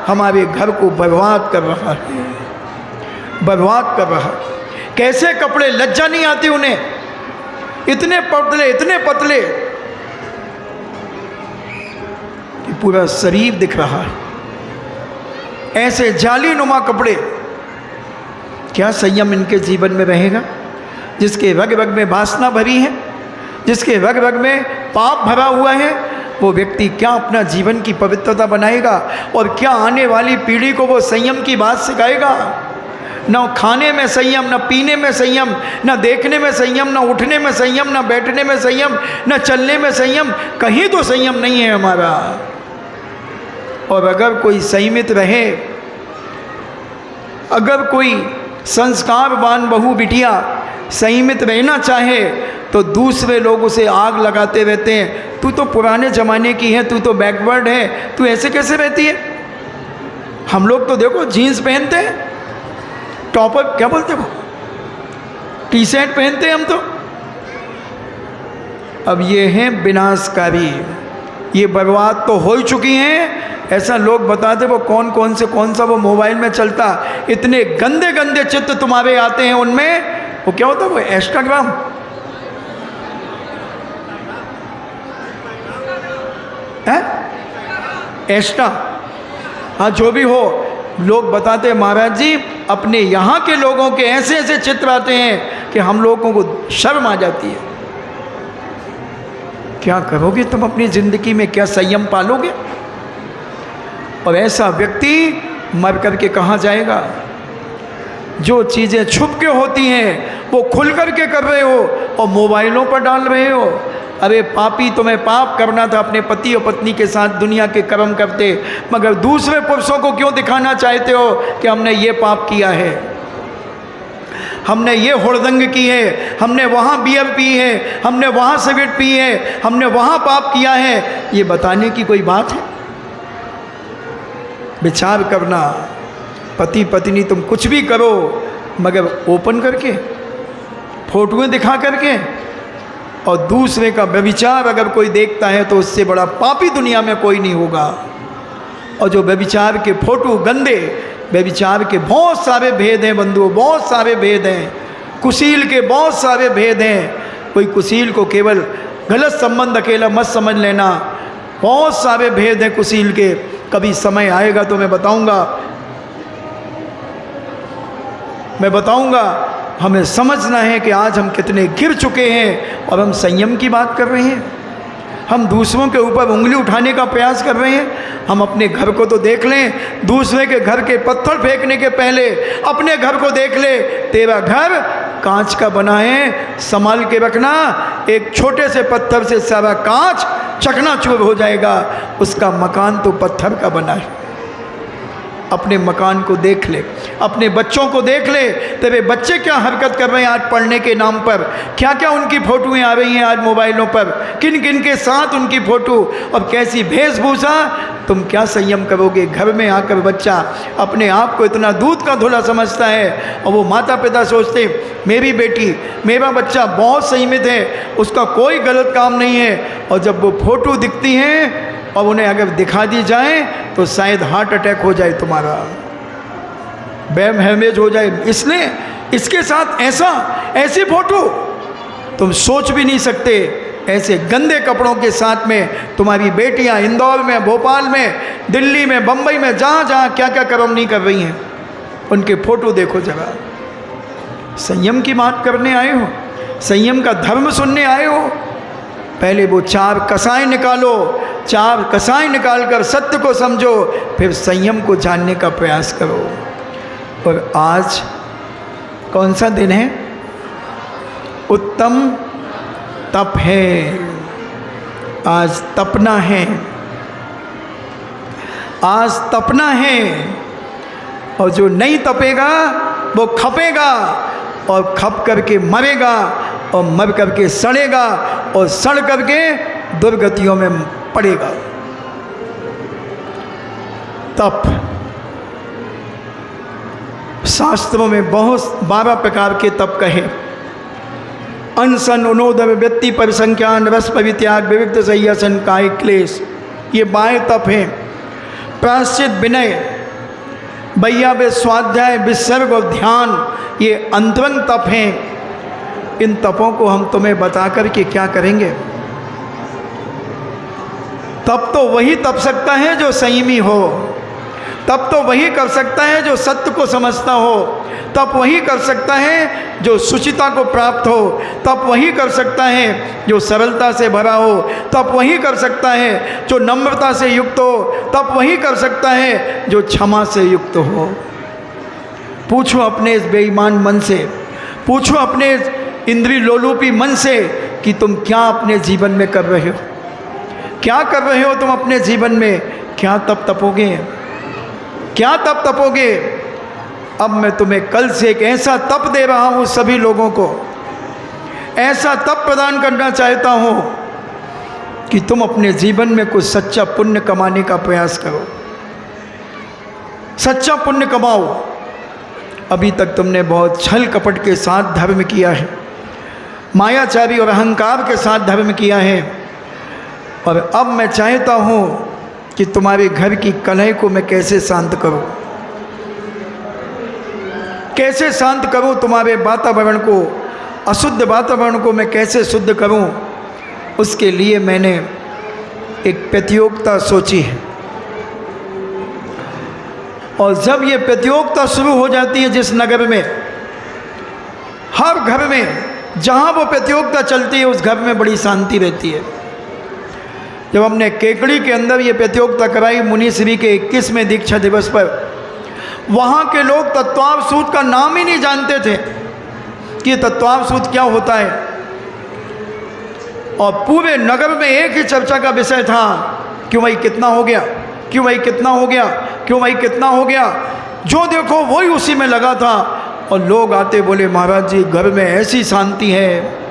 हमारे घर को बर्बाद कर रहा है, बर्बाद कर रहा है। कैसे कपड़े, लज्जा नहीं आती उन्हें, इतने पतले इतने पतले कि पूरा शरीर दिख रहा है, ऐसे जाली नुमा कपड़े। क्या संयम इनके जीवन में रहेगा? जिसके रग रग में वासना भरी है, जिसके रग रग में पाप भरा हुआ है, वो व्यक्ति क्या अपना जीवन की पवित्रता बनाएगा और क्या आने वाली पीढ़ी को वो संयम की बात सिखाएगा? न खाने में संयम, न पीने में संयम, न देखने में संयम, न उठने में संयम, न बैठने में संयम, न चलने में संयम, कहीं तो संयम नहीं है हमारा। और अगर कोई संयमित रहे, अगर कोई संस्कारवान बहू बिटिया संयमित रहना चाहे तो दूसरे लोग उसे आग लगाते रहते हैं, तू तो पुराने ज़माने की है, तू तो बैकवर्ड है, तू ऐसे कैसे रहती है? हम लोग तो देखो जीन्स पहनते हैं, टॉपर क्या बोलते हो, टी शर्ट पहनते हैं हम तो। अब ये हैं विनाशकारी, ये बर्बाद तो हो ही चुकी हैं। ऐसा लोग बताते वो कौन सा वो मोबाइल में चलता, इतने गंदे गंदे चित्र तुम्हारे आते हैं उनमें। वो क्या होता है, वो इंस्टाग्राम, है इंस्टा, हाँ जो भी हो, लोग बताते हैं महाराज जी अपने यहाँ के लोगों के ऐसे ऐसे चित्र आते हैं कि हम लोगों को शर्म आ जाती है। क्या करोगे तुम अपनी ज़िंदगी में? क्या संयम पालोगे? और ऐसा व्यक्ति मर करके कहाँ जाएगा? जो चीज़ें छुप के होती हैं वो खुल करके कर रहे हो और मोबाइलों पर डाल रहे हो। अरे पापी, तुम्हें पाप करना था अपने पति और पत्नी के साथ दुनिया के कर्म करते, मगर दूसरे पुरुषों को क्यों दिखाना चाहते हो कि हमने ये पाप किया है, हमने ये हुड़दंग की है, हमने वहाँ बियर पी है, हमने वहाँ सिगरेट पी है, हमने वहाँ पाप किया है? ये बताने की कोई बात है? विचार करना, पति पत्नी तुम कुछ भी करो मगर ओपन करके, फोटोएं दिखा करके, और दूसरे का व्यभिचार अगर कोई देखता है तो उससे बड़ा पापी दुनिया में कोई नहीं होगा। और जो व्यभिचार के फोटो गंदे, व्यभिचार के बहुत सारे भेद हैं बंधुओं, बहुत सारे भेद हैं। कुशील के बहुत सारे भेद हैं। कोई कुशील को केवल गलत संबंध अकेला मत समझ लेना, बहुत सारे भेद हैं कुशील के। कभी समय आएगा तो मैं बताऊंगा। हमें समझना है कि आज हम कितने गिर चुके हैं और हम संयम की बात कर रहे हैं। हम दूसरों के ऊपर उंगली उठाने का प्रयास कर रहे हैं। हम अपने घर को तो देख लें, दूसरे के घर के पत्थर फेंकने के पहले अपने घर को देख ले। तेरा घर कांच का बना है, संभाल के रखना। एक छोटे से पत्थर से सारा कांच चकनाचूर हो जाएगा। उसका मकान तो पत्थर का बना है। अपने मकान को देख ले, अपने बच्चों को देख ले। तेरे बच्चे क्या हरकत कर रहे हैं आज पढ़ने के नाम पर, क्या क्या उनकी फ़ोटोएँ आ रही हैं आज मोबाइलों पर, किन किन के साथ उनकी फ़ोटो और कैसी वेशभूषा। तुम क्या संयम करोगे? घर में आकर बच्चा अपने आप को इतना दूध का धुला समझता है और वो माता पिता सोचते मेरी बेटी मेरा बच्चा बहुत संयमित है, उसका कोई गलत काम नहीं है। और जब वो फ़ोटो दिखती हैं और उन्हें अगर दिखा दी जाए तो शायद हार्ट अटैक हो जाए, तुम्हारा बैम हेमेज हो जाए। इसलिए इसके साथ ऐसी फोटो तुम सोच भी नहीं सकते। ऐसे गंदे कपड़ों के साथ में तुम्हारी बेटियां इंदौर में, भोपाल में, दिल्ली में, बम्बई में, जहाँ जहाँ क्या क्या कर्म नहीं कर रही हैं, उनके फोटो देखो जरा। संयम की बात करने आए हो, संयम का धर्म सुनने आए हो। पहले वो 4 कसाई निकालो, 4 कसाई निकालकर सत्य को समझो, फिर संयम को जानने का प्रयास करो। और आज कौन सा दिन है? उत्तम तप है। आज तपना है, आज तपना है। और जो नहीं तपेगा वो खपेगा और खप करके मरेगा और मर करके सड़ेगा और सड़ करके दुर्गतियों में पड़ेगा। तप शास्त्रों में बहुत 12 प्रकार के तप कहे। अनशन, उनोदर, व्यक्ति परिसंख्यान, रस परित्याग, विविक्त संयसन, काय क्लेश, ये 12 तप हैं। प्रायश्चित, विनय, वैयाव्य, स्वाध्याय, विसर्ग और ध्यान, ये अंतरंग तप हैं। इन तपों को हम तुम्हें बता कर के क्या करेंगे? तप तो वही तप सकता है जो संयमी हो। तप तो वही कर सकता है जो सत्य को समझता हो। तप वही कर सकता है जो शुचिता को प्राप्त हो। तप वही कर सकता है जो सरलता से भरा हो। तप वही कर सकता है जो नम्रता से युक्त हो। तप वही कर सकता है जो क्षमा से युक्त हो। पूछो अपने इस बेईमान मन से, पूछो अपने इंद्रिय लोलुपी मन से कि तुम क्या अपने जीवन में कर रहे हो, क्या कर रहे हो तुम अपने जीवन में? क्या तप तपोगे? क्या तप तपोगे? अब मैं तुम्हें कल से एक ऐसा तप दे रहा हूँ, सभी लोगों को ऐसा तप प्रदान करना चाहता हूँ कि तुम अपने जीवन में कुछ सच्चा पुण्य कमाने का प्रयास करो। सच्चा पुण्य कमाओ। अभी तक तुमने बहुत छल कपट के साथ धर्म किया है, मायाचारी और अहंकार के साथ धर्म किया है। और अब मैं चाहता हूँ कि तुम्हारे घर की कलह को मैं कैसे शांत करूँ, कैसे शांत करूँ, तुम्हारे वातावरण को, अशुद्ध वातावरण को मैं कैसे शुद्ध करूँ। उसके लिए मैंने एक प्रतियोगिता सोची है। और जब ये प्रतियोगिता शुरू हो जाती है जिस नगर में, हर घर में जहाँ वो प्रतियोगिता चलती है उस घर में बड़ी शांति रहती है। जब हमने केकड़ी के अंदर ये प्रतियोगिता कराई मुनि श्री के 21वें दीक्षा दिवस पर, वहाँ के लोग तत्वाव सूत का नाम ही नहीं जानते थे कि ये तत्वाव सूत क्या होता है। और पूरे नगर में एक ही चर्चा का विषय था, क्यों भाई कितना हो गया, क्यों भाई कितना हो गया, क्यों भाई कितना हो गया। जो देखो वही उसी में लगा था। और लोग आते बोले महाराज जी घर में ऐसी शांति है,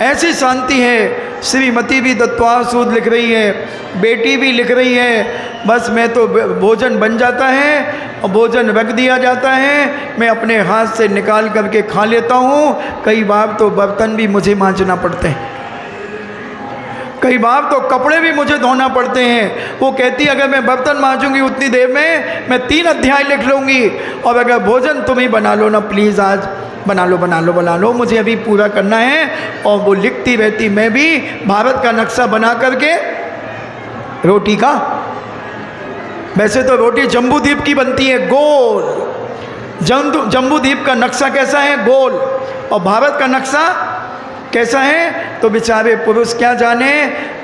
ऐसी शांति है। श्रीमती भी तत्वाव सूत लिख रही है, बेटी भी लिख रही है। बस मैं तो भोजन बन जाता है और भोजन रख दिया जाता है, मैं अपने हाथ से निकाल करके खा लेता हूँ। कई बार तो बर्तन भी मुझे मांजना पड़ते हैं, कई बार तो कपड़े भी मुझे धोना पड़ते हैं। वो कहती है अगर मैं बर्तन मांजूंगी उतनी देर में मैं 3 अध्याय लिख लूँगी, और अगर भोजन तुम ही बना लो ना प्लीज़ आज, बना लो बना लो बना लो, मुझे अभी पूरा करना है। और वो लिखती रहती, मैं भी भारत का नक्शा बना करके रोटी का, वैसे तो रोटी जम्बू द्वीप की बनती है गोल, जम्बू द्वीप का नक्शा कैसा है? गोल। और भारत का नक्शा कैसा है? तो बेचारे पुरुष क्या जाने,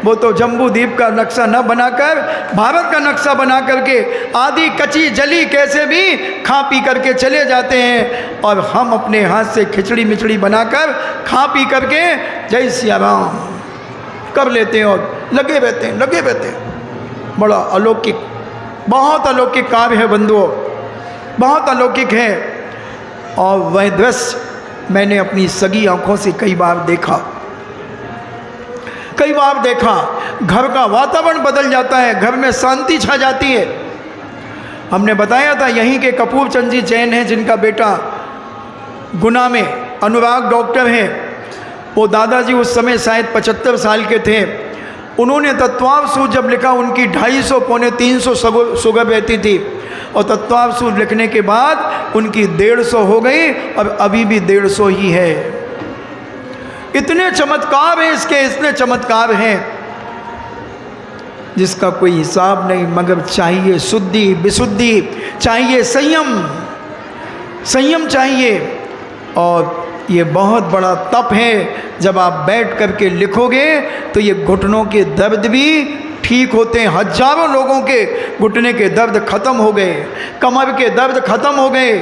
वो तो जम्बू द्वीप का नक्शा न बनाकर भारत का नक्शा बना करके आधी कच्ची जली कैसे भी खा पी करके चले जाते हैं, और हम अपने हाथ से खिचड़ी मिचड़ी बनाकर खा पी करके जय सिया राम कर लेते हैं और लगे रहते हैं। बड़ा अलौकिक, बहुत अलौकिक कार्य है बंधुओं, बहुत अलौकिक है। और वह दृश्य मैंने अपनी सगी आंखों से कई बार देखा। घर का वातावरण बदल जाता है, घर में शांति छा जाती है। हमने बताया था यहीं के कपूर चंद जी जैन हैं, जिनका बेटा गुना में अनुराग डॉक्टर हैं। वो दादाजी उस समय शायद 75 साल के थे। उन्होंने तत्वावसूत जब लिखा, उनकी 250 पौने 300 शुगर रहती थी, और तत्वावसूत लिखने के बाद उनकी 150 हो गई, और अभी भी 150 ही है। इतने चमत्कार हैं इसके, इतने चमत्कार हैं जिसका कोई हिसाब नहीं। मगर चाहिए शुद्धि, विशुद्धि चाहिए, संयम चाहिए। और ये बहुत बड़ा तप है। जब आप बैठ करके लिखोगे तो ये घुटनों के दर्द भी ठीक होते हैं। हजारों लोगों के घुटने के दर्द खत्म हो गए, कमर के दर्द खत्म हो गए,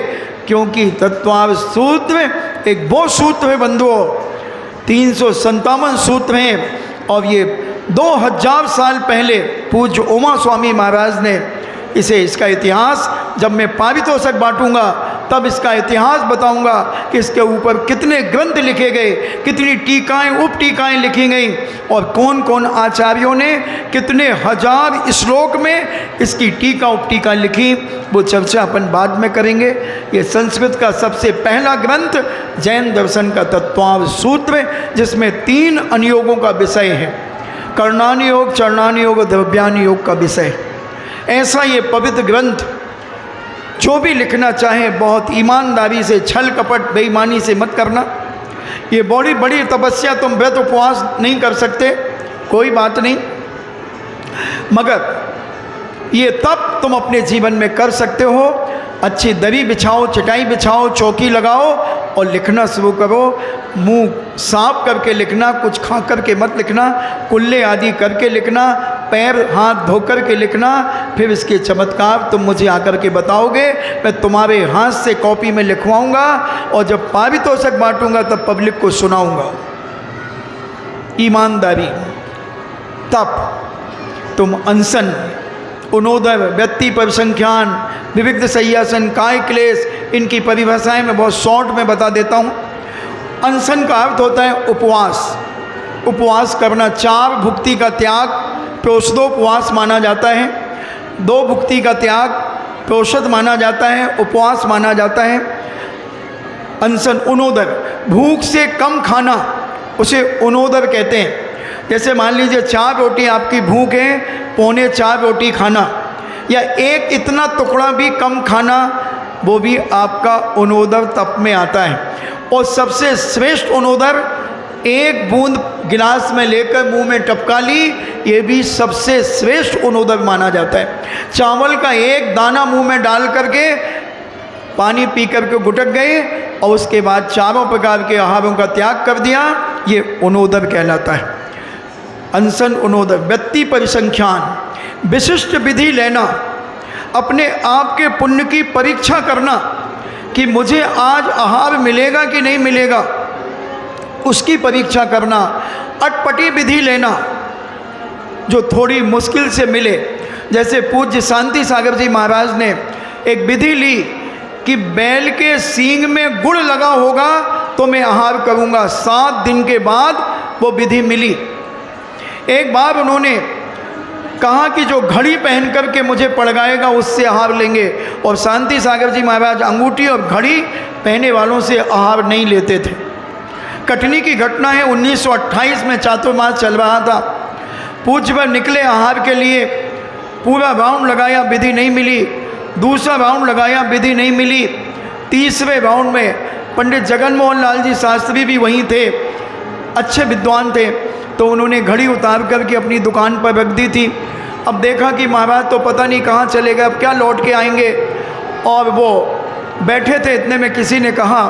क्योंकि तत्वाव सूत्र एक वो सूत्र है बंधुओं, 357 सूत्र हैं। और ये 2000 साल पहले पूज्य उमा स्वामी महाराज ने इसका इतिहास, जब मैं पारितोषिक बांटूंगा तब इसका इतिहास बताऊंगा कि इसके ऊपर कितने ग्रंथ लिखे गए, कितनी टीकाएं उप टीकाएं लिखी गई, और कौन कौन आचार्यों ने कितने हजार श्लोक में इसकी टीका उप टीका लिखी। वो चर्चा अपन बाद में करेंगे। ये संस्कृत का सबसे पहला ग्रंथ जैन दर्शन का तत्वाव सूत्र, जिसमें 3 अनुयोगों का विषय है, कर्णानि योग, चरणानि योग, द्रव्यानि योग का विषय। ऐसा ये पवित्र ग्रंथ जो भी लिखना चाहे बहुत ईमानदारी से, छल कपट बेईमानी से मत करना। ये बड़ी बड़ी तपस्या, तुम व्रत उपवास नहीं कर सकते, कोई बात नहीं, मगर ये तप तुम अपने जीवन में कर सकते हो। अच्छी दरी बिछाओ, चटाई बिछाओ, चौकी लगाओ और लिखना शुरू करो। मुंह साफ करके लिखना, कुछ खा करके मत लिखना, कुल्ले आदि करके लिखना, पैर हाथ धो करके लिखना। फिर इसके चमत्कार तुम मुझे आकर के बताओगे, मैं तुम्हारे हाथ से कॉपी में लिखवाऊंगा, और जब पारितोषिक बांटूंगा तब पब्लिक को सुनाऊंगा। ईमानदारी, तप, तुम अनशन, उनोदर, व्यक्ति परिसंख्यान, विविध सय्यासन, काय क्लेश, इनकी परिभाषाएं मैं बहुत शॉर्ट में बता देता हूँ। अनशन का अर्थ होता है उपवास, उपवास करना। 4 भुक्ति का त्याग प्रोषदोपवास माना जाता है, 2 भुक्ति का त्याग प्रोषद माना जाता है, उपवास माना जाता है। अनशन, उनोदर, भूख से कम खाना, उसे उनोदर कहते हैं। जैसे मान लीजिए 4 रोटी आपकी भूख है, पौने 4 रोटी खाना, या एक इतना टुकड़ा भी कम खाना, वो भी आपका उनोदर तप में आता है। और सबसे श्रेष्ठ उनोदर, 1 बूंद गिलास में लेकर मुंह में टपका ली, ये भी सबसे श्रेष्ठ उनोदर माना जाता है। चावल का 1 दाना मुंह में डाल करके पानी पी करके गुटक गए, और उसके बाद 4 प्रकार के आहारों का त्याग कर दिया, ये उनोदर कहलाता है। अनशन, उनोदर। व्यक्ति परिसंख्यान, विशिष्ट विधि लेना, अपने आप के पुण्य की परीक्षा करना कि मुझे आज आहार मिलेगा कि नहीं मिलेगा, उसकी परीक्षा करना। अटपटी विधि लेना, जो थोड़ी मुश्किल से मिले। जैसे पूज्य शांति सागर जी महाराज ने एक विधि ली कि बैल के सींग में गुड़ लगा होगा तो मैं आहार करूँगा। 7 दिन के बाद वो विधि मिली। एक बार उन्होंने कहा कि जो घड़ी पहन करके मुझे पड़गाएगा उससे आहार लेंगे, और शांति सागर जी महाराज अंगूठी और घड़ी पहने वालों से आहार नहीं लेते थे। कटनी की घटना है, 1928 में चातुर्मास चल रहा था। पूज्यवर निकले आहार के लिए, पूरा राउंड लगाया, विधि नहीं मिली। दूसरा राउंड लगाया, विधि नहीं मिली। तीसरे राउंड में पंडित जगन मोहन लाल जी शास्त्री भी वहीं थे, अच्छे विद्वान थे। तो उन्होंने घड़ी उतार करके अपनी दुकान पर रख दी थी। अब देखा कि महाराज तो पता नहीं कहाँ चले गए, अब क्या लौट के आएंगे। और वो बैठे थे, इतने में किसी ने कहा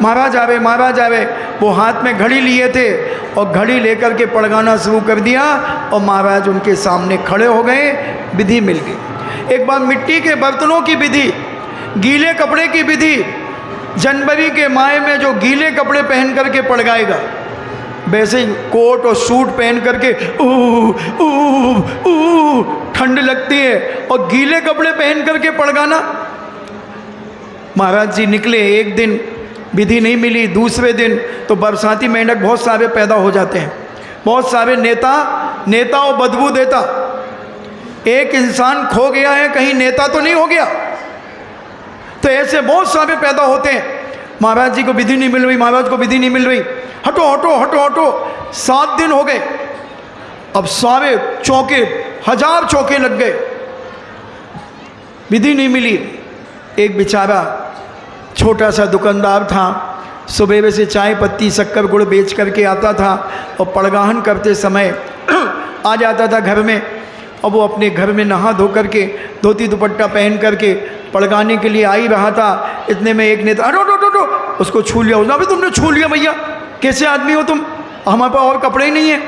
महाराज आवे, महाराज आवे। वो हाथ में घड़ी लिए थे और घड़ी लेकर के पड़गाना शुरू कर दिया और महाराज उनके सामने खड़े हो गए, विधि मिल गई। एक बार मिट्टी के बर्तनों की विधि, गीले कपड़े की विधि, जनवरी के माह में जो गीले कपड़े पहन करके पड़गाएगा, वैसे ही कोट और सूट पहन करके ठंड लगती है और गीले कपड़े पहन करके पड़गाना। महाराज जी निकले, एक दिन विधि नहीं मिली, दूसरे दिन तो बरसाती मेंढक बहुत सारे पैदा हो जाते हैं, बहुत सारे नेता और बदबू देता। एक इंसान खो गया है, कहीं नेता तो नहीं हो गया। तो ऐसे बहुत सारे पैदा होते हैं। महाराज जी को विधि नहीं मिल रही, महाराज को विधि नहीं मिल रही, हटो हटो हटो हटो। 7 दिन हो गए, अब सारे चौके, 1000 चौके लग गए, विधि नहीं मिली। एक बेचारा छोटा सा दुकानदार था, सुबह से चाय पत्ती शक्कर गुड़ बेच करके आता था और पड़गाहन करते समय आ जाता था घर में। और वो अपने घर में नहा धो करके धोती दुपट्टा पहन करके पड़गाने के लिए आ ही रहा था। इतने में एक नेता अटो उसको छू लिया। उसने, अभी तुमने छू लिया भैया, कैसे आदमी हो तुम, हमारे पास और कपड़े ही नहीं है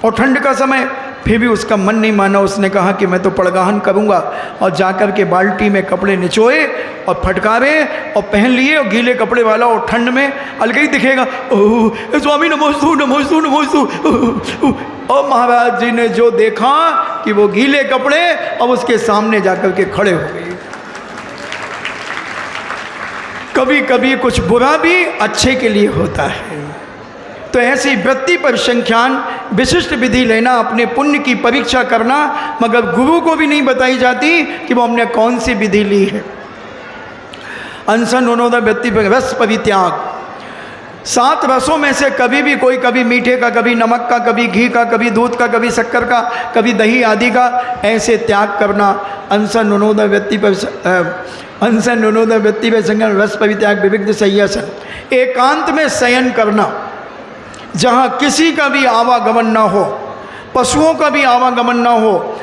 और ठंड का समय। फिर भी उसका मन नहीं माना, उसने कहा कि मैं तो पड़गाहन करूँगा। और जाकर के बाल्टी में कपड़े निचोए और फटकारे और पहन लिए, और गीले कपड़े वाला और ठंड में अलग ही दिखेगा, ओह स्वामी नमोस्तु नमोस्तु नमोस्तु। और महाराज जी ने जो देखा कि वो गीले कपड़े अब उसके सामने जाकर के खड़े हो गए। कभी कभी कुछ बुरा भी अच्छे के लिए होता है। तो ऐसी वृत्ति पर संख्यान विशिष्ट विधि लेना, अपने पुण्य की परीक्षा करना, मगर गुरु को भी नहीं बताई जाती कि वो हमने कौन सी विधि ली है। अनशन उन्होंने व्यक्ति पर रस परित्याग, 7 रसों में से कभी भी कोई, कभी मीठे का, कभी नमक का, कभी घी का, कभी दूध का, कभी शक्कर का, कभी दही आदि का, ऐसे त्याग करना। अनशन उन्होंने व्यक्ति पर अनशन उन्होंने व्यक्ति पर संज्ञान रस परित्याग विविध शय्यासन, एकांत में शयन करना जहाँ किसी का भी आवागमन ना हो, पशुओं का भी आवागमन ना हो,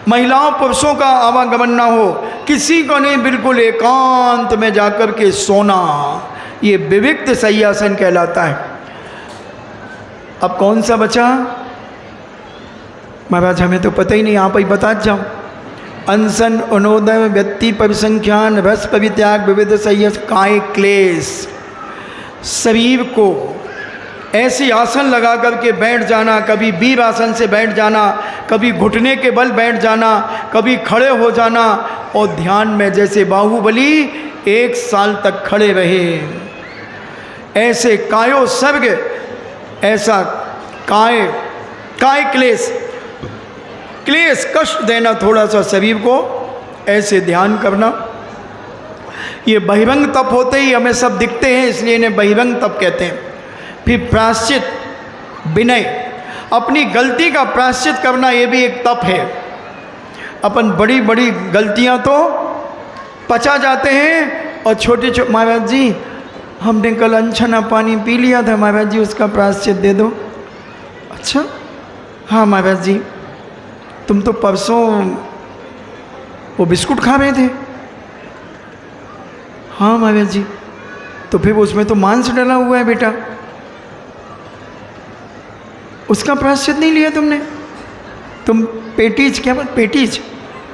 महिलाओं पुरुषों का आवागमन ना हो, किसी को नहीं, बिल्कुल एकांत में जाकर के सोना, ये विविक्त शय्यासन कहलाता है। अब कौन सा बचा महाराज, हमें तो पता ही नहीं, आप ही बता जाओ। अनशन उन्नोदय व्यक्ति परिसंख्यान रस परित्याग विविध शय्यास काय क्लेश, शरीर को ऐसी आसन लगा करके बैठ जाना, कभी वीर आसन से बैठ जाना, कभी घुटने के बल बैठ जाना, कभी खड़े हो जाना, और ध्यान में जैसे बाहुबली 1 साल तक खड़े रहे। ऐसे कायो सर्ग, ऐसा काय क्लेश, क्लेश कष्ट देना थोड़ा सा शरीर को, ऐसे ध्यान करना। ये बहिरंग तप होते ही हमें सब दिखते हैं, इसलिए इन्हें बहिरंग तप कहते हैं। फिर प्रायश्चित विनय, अपनी गलती का प्रायश्चित करना, ये भी एक तप है। अपन बड़ी बड़ी गलतियां तो पचा जाते हैं और छोटे छोटे, महाराज जी हमने कल अनछना पानी पी लिया था महाराज जी, उसका प्रायश्चित दे दो। अच्छा हाँ महाराज जी, तुम तो परसों वो बिस्कुट खा रहे थे। हाँ महाराज जी, तो फिर उसमें तो मांस डला हुआ है बेटा, उसका प्रायश्चित नहीं लिया तुमने। तुम पेटीज, क्या बात,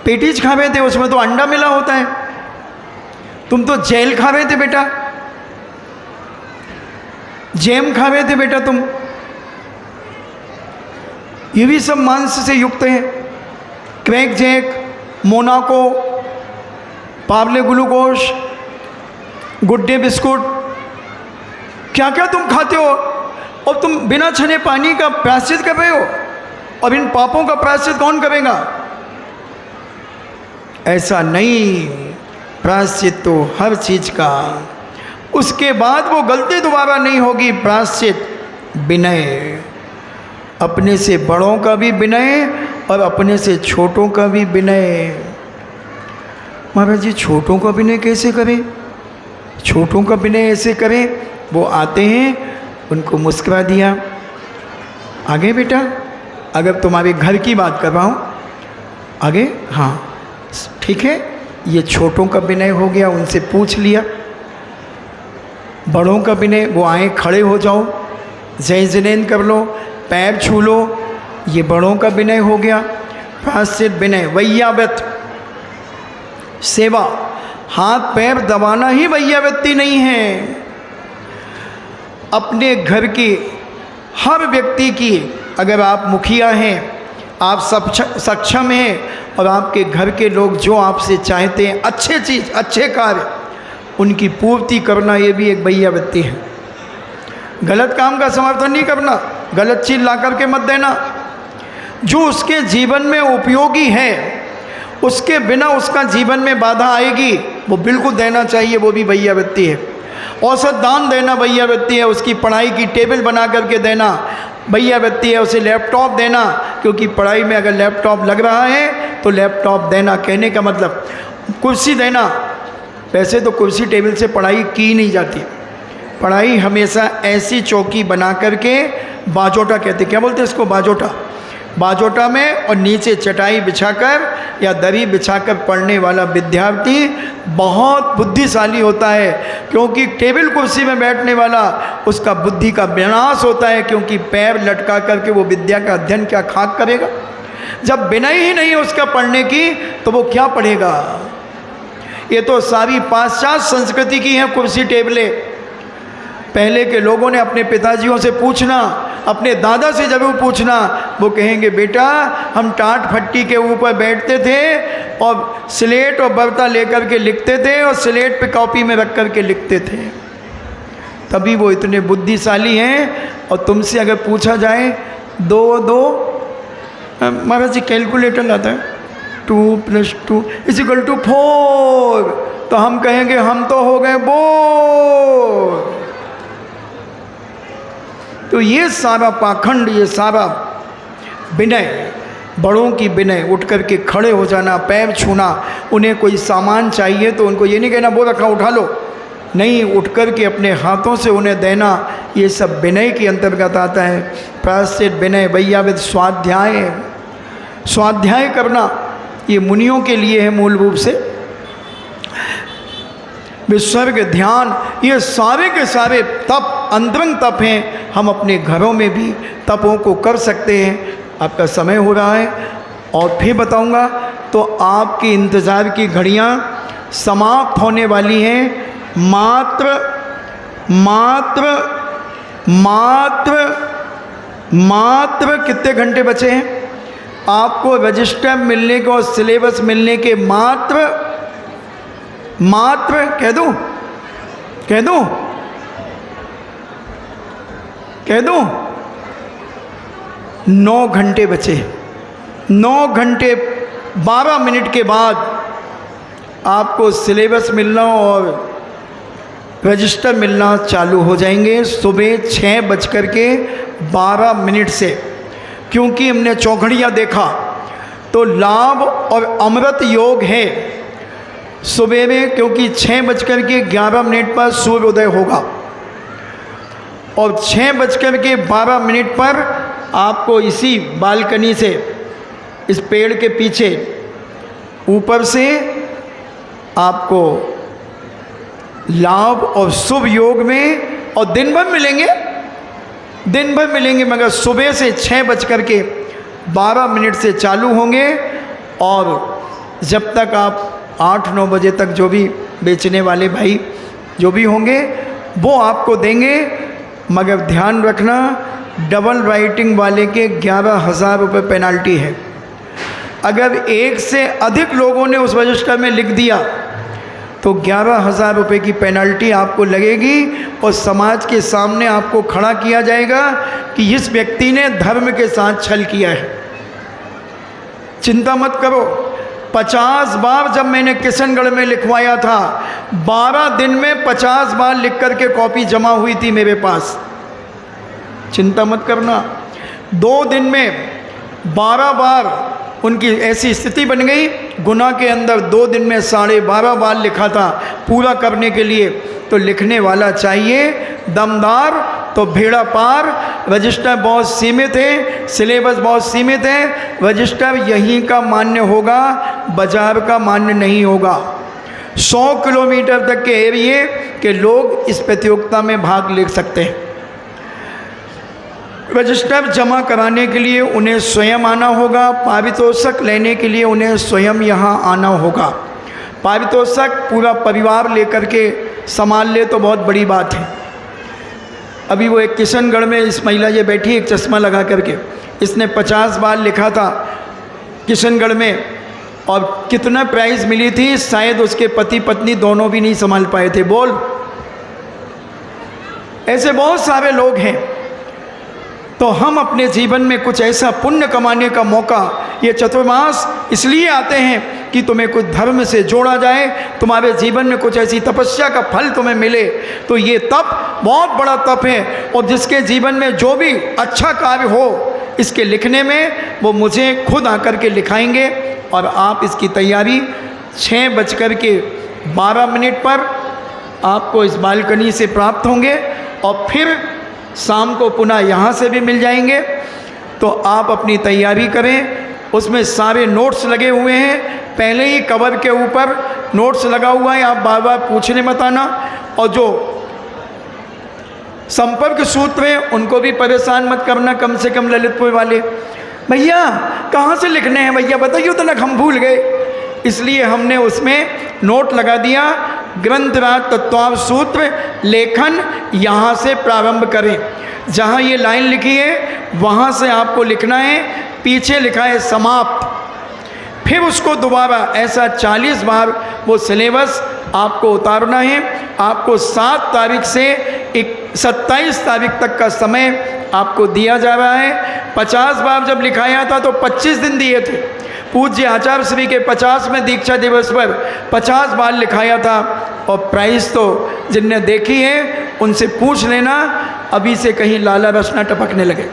पेटीज खा रहे थे, उसमें तो अंडा मिला होता है। तुम तो जेल खा रहे थे बेटा, जैम खा रहे थे बेटा तुम, ये भी सब मांस से युक्त है। Krackjack, Monaco, Parle glucose, Good Day biscuit, क्या क्या तुम खाते हो, और तुम बिना छने पानी का प्रायश्चित कर रहे हो। अब इन पापों का प्रायश्चित कौन करेगा? ऐसा नहीं, प्रायश्चित तो हर चीज का, उसके बाद वो गलती दोबारा नहीं होगी। प्रायश्चित विनय, अपने से बड़ों का भी विनय और अपने से छोटों का भी विनय। महाराज जी छोटों का विनय कैसे करें? छोटों का विनय ऐसे करें। वो आते हैं, उनको मुस्कुरा दिया, आगे बेटा, अगर तुम्हारे घर की बात कर रहा हूँ, आगे, हाँ ठीक है। ये छोटों का विनय हो गया, उनसे पूछ लिया। बड़ों का विनय, वो आए, खड़े हो जाओ, जय जिनेन कर लो, पैर छू लो, ये बड़ों का विनय हो गया। प्रायश्चित विनय, वैयावृत सेवा, हाथ पैर दबाना ही वैयावृत्ति नहीं है। अपने घर की हर व्यक्ति की, अगर आप मुखिया हैं, आप सक्षम हैं और आपके घर के लोग जो आपसे चाहते हैं अच्छे चीज़, अच्छे कार्य, उनकी पूर्ति करना, ये भी एक वैयावृत्ति है। गलत काम का समर्थन नहीं करना, गलत चीज़ ला करके मत देना। जो उसके जीवन में उपयोगी है, उसके बिना उसका जीवन में बाधा आएगी, वो बिल्कुल देना चाहिए, वो भी वैयावृत्ति है। औसत दान देना वैयावृत्ति है, उसकी पढ़ाई की टेबल बना करके देना वैयावृत्ति है। उसे लैपटॉप देना, क्योंकि पढ़ाई में अगर लैपटॉप लग रहा है तो लैपटॉप देना, कहने का मतलब कुर्सी देना। वैसे तो कुर्सी टेबल से पढ़ाई की नहीं जाती, पढ़ाई हमेशा ऐसी चौकी बना करके, बाजोटा कहते, क्या बोलते हैं इसको, बाजोटा, बाजोटा में, और नीचे चटाई बिछाकर या दरी बिछाकर पढ़ने वाला विद्यार्थी बहुत बुद्धिशाली होता है। क्योंकि टेबल कुर्सी में बैठने वाला, उसका बुद्धि का विनाश होता है, क्योंकि पैर लटका करके वो विद्या का अध्ययन क्या खाक करेगा। जब विनय ही नहीं उसका पढ़ने की, तो वो क्या पढ़ेगा। ये तो सारी पाश्चात्य संस्कृति की है कुर्सी टेबलें। पहले के लोगों ने अपने पिताजियों से पूछना, अपने दादा से जरूर पूछना, वो कहेंगे बेटा हम टाट फट्टी के ऊपर बैठते थे और स्लेट और बर्ता लेकर के लिखते थे और स्लेट पे कॉपी में रख कर के लिखते थे, तभी वो इतने बुद्धिशाली हैं। और तुमसे अगर पूछा जाए 2 2 महाराज जी कैलकुलेटर आता है, 2 + 2 = 4, तो हम कहेंगे हम तो हो गए बोर। तो ये सारा पाखंड, ये सारा विनय, बड़ों की विनय, उठ कर के खड़े हो जाना, पैर छूना, उन्हें कोई सामान चाहिए तो उनको ये नहीं कहना वो रखा उठा लो, नहीं, उठ कर के अपने हाथों से उन्हें देना, ये सब विनय के अंतर्गत आता है। प्रायश्चित विनय, वैयावृत स्वाध्याय, स्वाध्याय करना ये मुनियों के लिए है मूल रूप से। विसर्ग, ध्यान, ये सारे के सारे तप, अंतरंग तप हैं। हम अपने घरों में भी तपों को कर सकते हैं। आपका समय हो रहा है और फिर बताऊंगा, तो आपकी इंतज़ार की घड़ियां समाप्त होने वाली हैं। मात्र मात्र मात्र मात्र कितने घंटे बचे हैं आपको रजिस्टर मिलने को और सिलेबस मिलने के? मात्र मात्र कह दूं, कह दूं, कह दूं, 9 घंटे बचे। 9 घंटे 12 मिनट के बाद आपको सिलेबस मिलना और रजिस्टर मिलना चालू हो जाएंगे सुबह 6:12 से। क्योंकि हमने चौघड़िया देखा तो लाभ और अमृत योग है सुबह में, क्योंकि 6:11 पर सूर्योदय होगा और 6:12 पर आपको इसी बालकनी से, इस पेड़ के पीछे ऊपर से आपको लाभ और शुभ योग में, और दिन भर मिलेंगे, दिन भर मिलेंगे, मगर सुबह से 6:12 से चालू होंगे और जब तक आप 8-9 बजे तक जो भी बेचने वाले भाई जो भी होंगे वो आपको देंगे। मगर ध्यान रखना, डबल राइटिंग वाले के 11,000 रुपये पेनाल्टी है। अगर एक से अधिक लोगों ने उस रजिस्टर में लिख दिया तो 11,000 रुपये की पेनल्टी आपको लगेगी और समाज के सामने आपको खड़ा किया जाएगा कि इस व्यक्ति ने धर्म के साथ छल किया है। चिंता मत करो, 50 बार जब मैंने किशनगढ़ में लिखवाया था, 12 दिन में 50 बार लिख करके कॉपी जमा हुई थी मेरे पास। चिंता मत करना, 2 दिन में 12 बार उनकी ऐसी स्थिति बन गई। गुना के अंदर 2 दिन में 12.5 बार लिखा था पूरा करने के लिए। तो लिखने वाला चाहिए दमदार, तो भेड़ा पार। रजिस्टर बहुत सीमित है, सिलेबस बहुत सीमित है, रजिस्टर यहीं का मान्य होगा, बाजार का मान्य नहीं होगा। 100 किलोमीटर तक के एरिए के लोग इस प्रतियोगिता में भाग ले सकते हैं। रजिस्टर जमा कराने के लिए उन्हें स्वयं आना होगा, पारितोषिक लेने के लिए उन्हें स्वयं यहाँ आना होगा। पारितोषिक पूरा परिवार लेकर के संभाल ले तो बहुत बड़ी बात है। अभी वो एक किशनगढ़ में इस महिला ये बैठी एक चश्मा लगा करके, इसने 50 बार लिखा था किशनगढ़ में, और कितना प्राइज़ मिली थी शायद उसके पति पत्नी दोनों भी नहीं संभाल पाए थे। बोल, ऐसे बहुत सारे लोग हैं। तो हम अपने जीवन में कुछ ऐसा पुण्य कमाने का मौका, ये चतुर्मास इसलिए आते हैं कि तुम्हें कुछ धर्म से जोड़ा जाए, तुम्हारे जीवन में कुछ ऐसी तपस्या का फल तुम्हें मिले। तो ये तप बहुत बड़ा तप है, और जिसके जीवन में जो भी अच्छा कार्य हो इसके लिखने में, वो मुझे खुद आकर के लिखाएंगे। और आप इसकी तैयारी 6:12 पर आपको इस बालकनी से प्राप्त होंगे, और फिर शाम को पुनः यहाँ से भी मिल जाएंगे। तो आप अपनी तैयारी करें। उसमें सारे नोट्स लगे हुए हैं, पहले ही कवर के ऊपर नोट्स लगा हुआ है, आप बार बार पूछने मत आना। और जो संपर्क सूत्र हैं उनको भी परेशान मत करना, कम से कम ललितपुर वाले, भैया कहाँ से लिखने हैं भैया बताइए, तो तक हम भूल गए। इसलिए हमने उसमें नोट लगा दिया, ग्रंथराज तत्वार्थ सूत्र लेखन यहाँ से प्रारंभ करें। जहाँ ये लाइन लिखी है वहाँ से आपको लिखना है, पीछे लिखा है समाप्त, फिर उसको दोबारा ऐसा 40 बार वो सिलेबस आपको उतारना है। आपको 7 तारीख से 27 तारीख तक का समय आपको दिया जा रहा है। 50 बार जब लिखाया था तो 25 दिन दिए थे। पूज्य आचार्य श्री के 50वें दीक्षा दिवस पर 50 बार लिखाया था। और प्राइस तो जिनने देखी है उनसे पूछ लेना, अभी से कहीं लाला रसना टपकने लगे।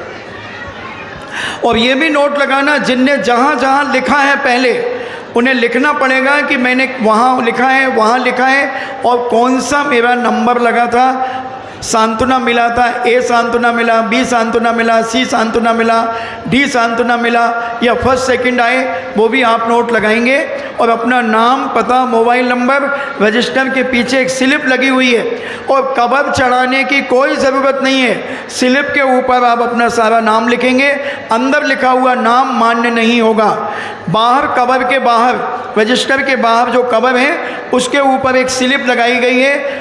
और ये भी नोट लगाना, जिनने जहाँ जहाँ लिखा है पहले उन्हें लिखना पड़ेगा कि मैंने वहाँ लिखा है, वहाँ लिखा है, और कौन सा मेरा नंबर लगा था। सांत्वना मिला था, ए सांत्वना मिला, बी सांत्वना मिला, सी सांत्वना मिला, डी सांत्वना मिला, या फर्स्ट सेकंड आए, वो भी आप नोट लगाएंगे। और अपना नाम, पता, मोबाइल नंबर, रजिस्टर के पीछे एक स्लिप लगी हुई है, और कवर चढ़ाने की कोई ज़रूरत नहीं है। स्लिप के ऊपर आप अपना सारा नाम लिखेंगे, अंदर लिखा हुआ नाम मान्य नहीं होगा। बाहर, कवर के बाहर, रजिस्टर के बाहर जो कवर है उसके ऊपर एक स्लिप लगाई गई है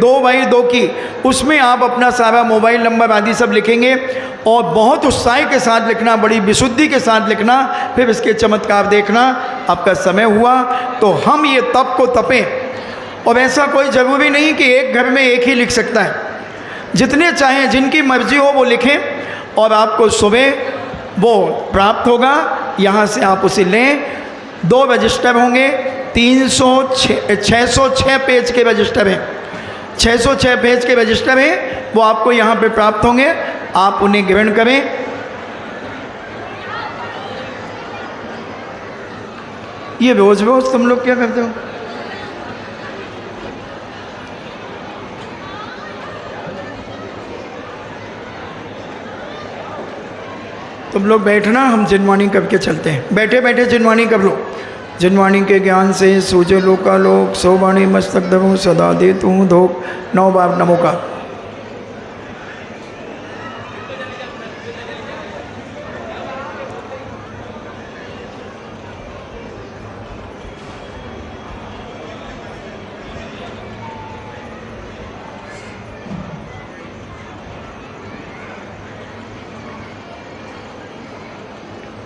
2x2 की, उसमें आप अपना सारा मोबाइल नंबर आदि सब लिखेंगे। और बहुत उत्साह के साथ लिखना, बड़ी विशुद्धि के साथ लिखना, फिर इसके चमत्कार देखना। आपका समय हुआ तो हम ये तप को तपें। और ऐसा कोई ज़रूरी नहीं कि एक घर में एक ही लिख सकता है, जितने चाहें, जिनकी मर्जी हो वो लिखें, और आपको सुबह वो प्राप्त होगा। यहाँ से आप उसे लें। 2 रजिस्टर होंगे, 606 पेज के रजिस्टर हैं, 606 पेज के रजिस्टर हैं, वो आपको यहाँ पे प्राप्त होंगे। आप उन्हें ग्रहण करें। ये रोज रोज तुम लोग क्या करते हो? तुम लोग बैठना, हम जिनवाणी करके चलते हैं। बैठे बैठे जिनवाणी कर लो। जिनवाणी के ज्ञान से सूझे लोकालोक, सोवाणी मस्तक धरो सदा दे तू धोक। 9 बार नमो का।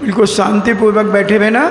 बिल्कुल शांतिपूर्वक बैठे हुए ना।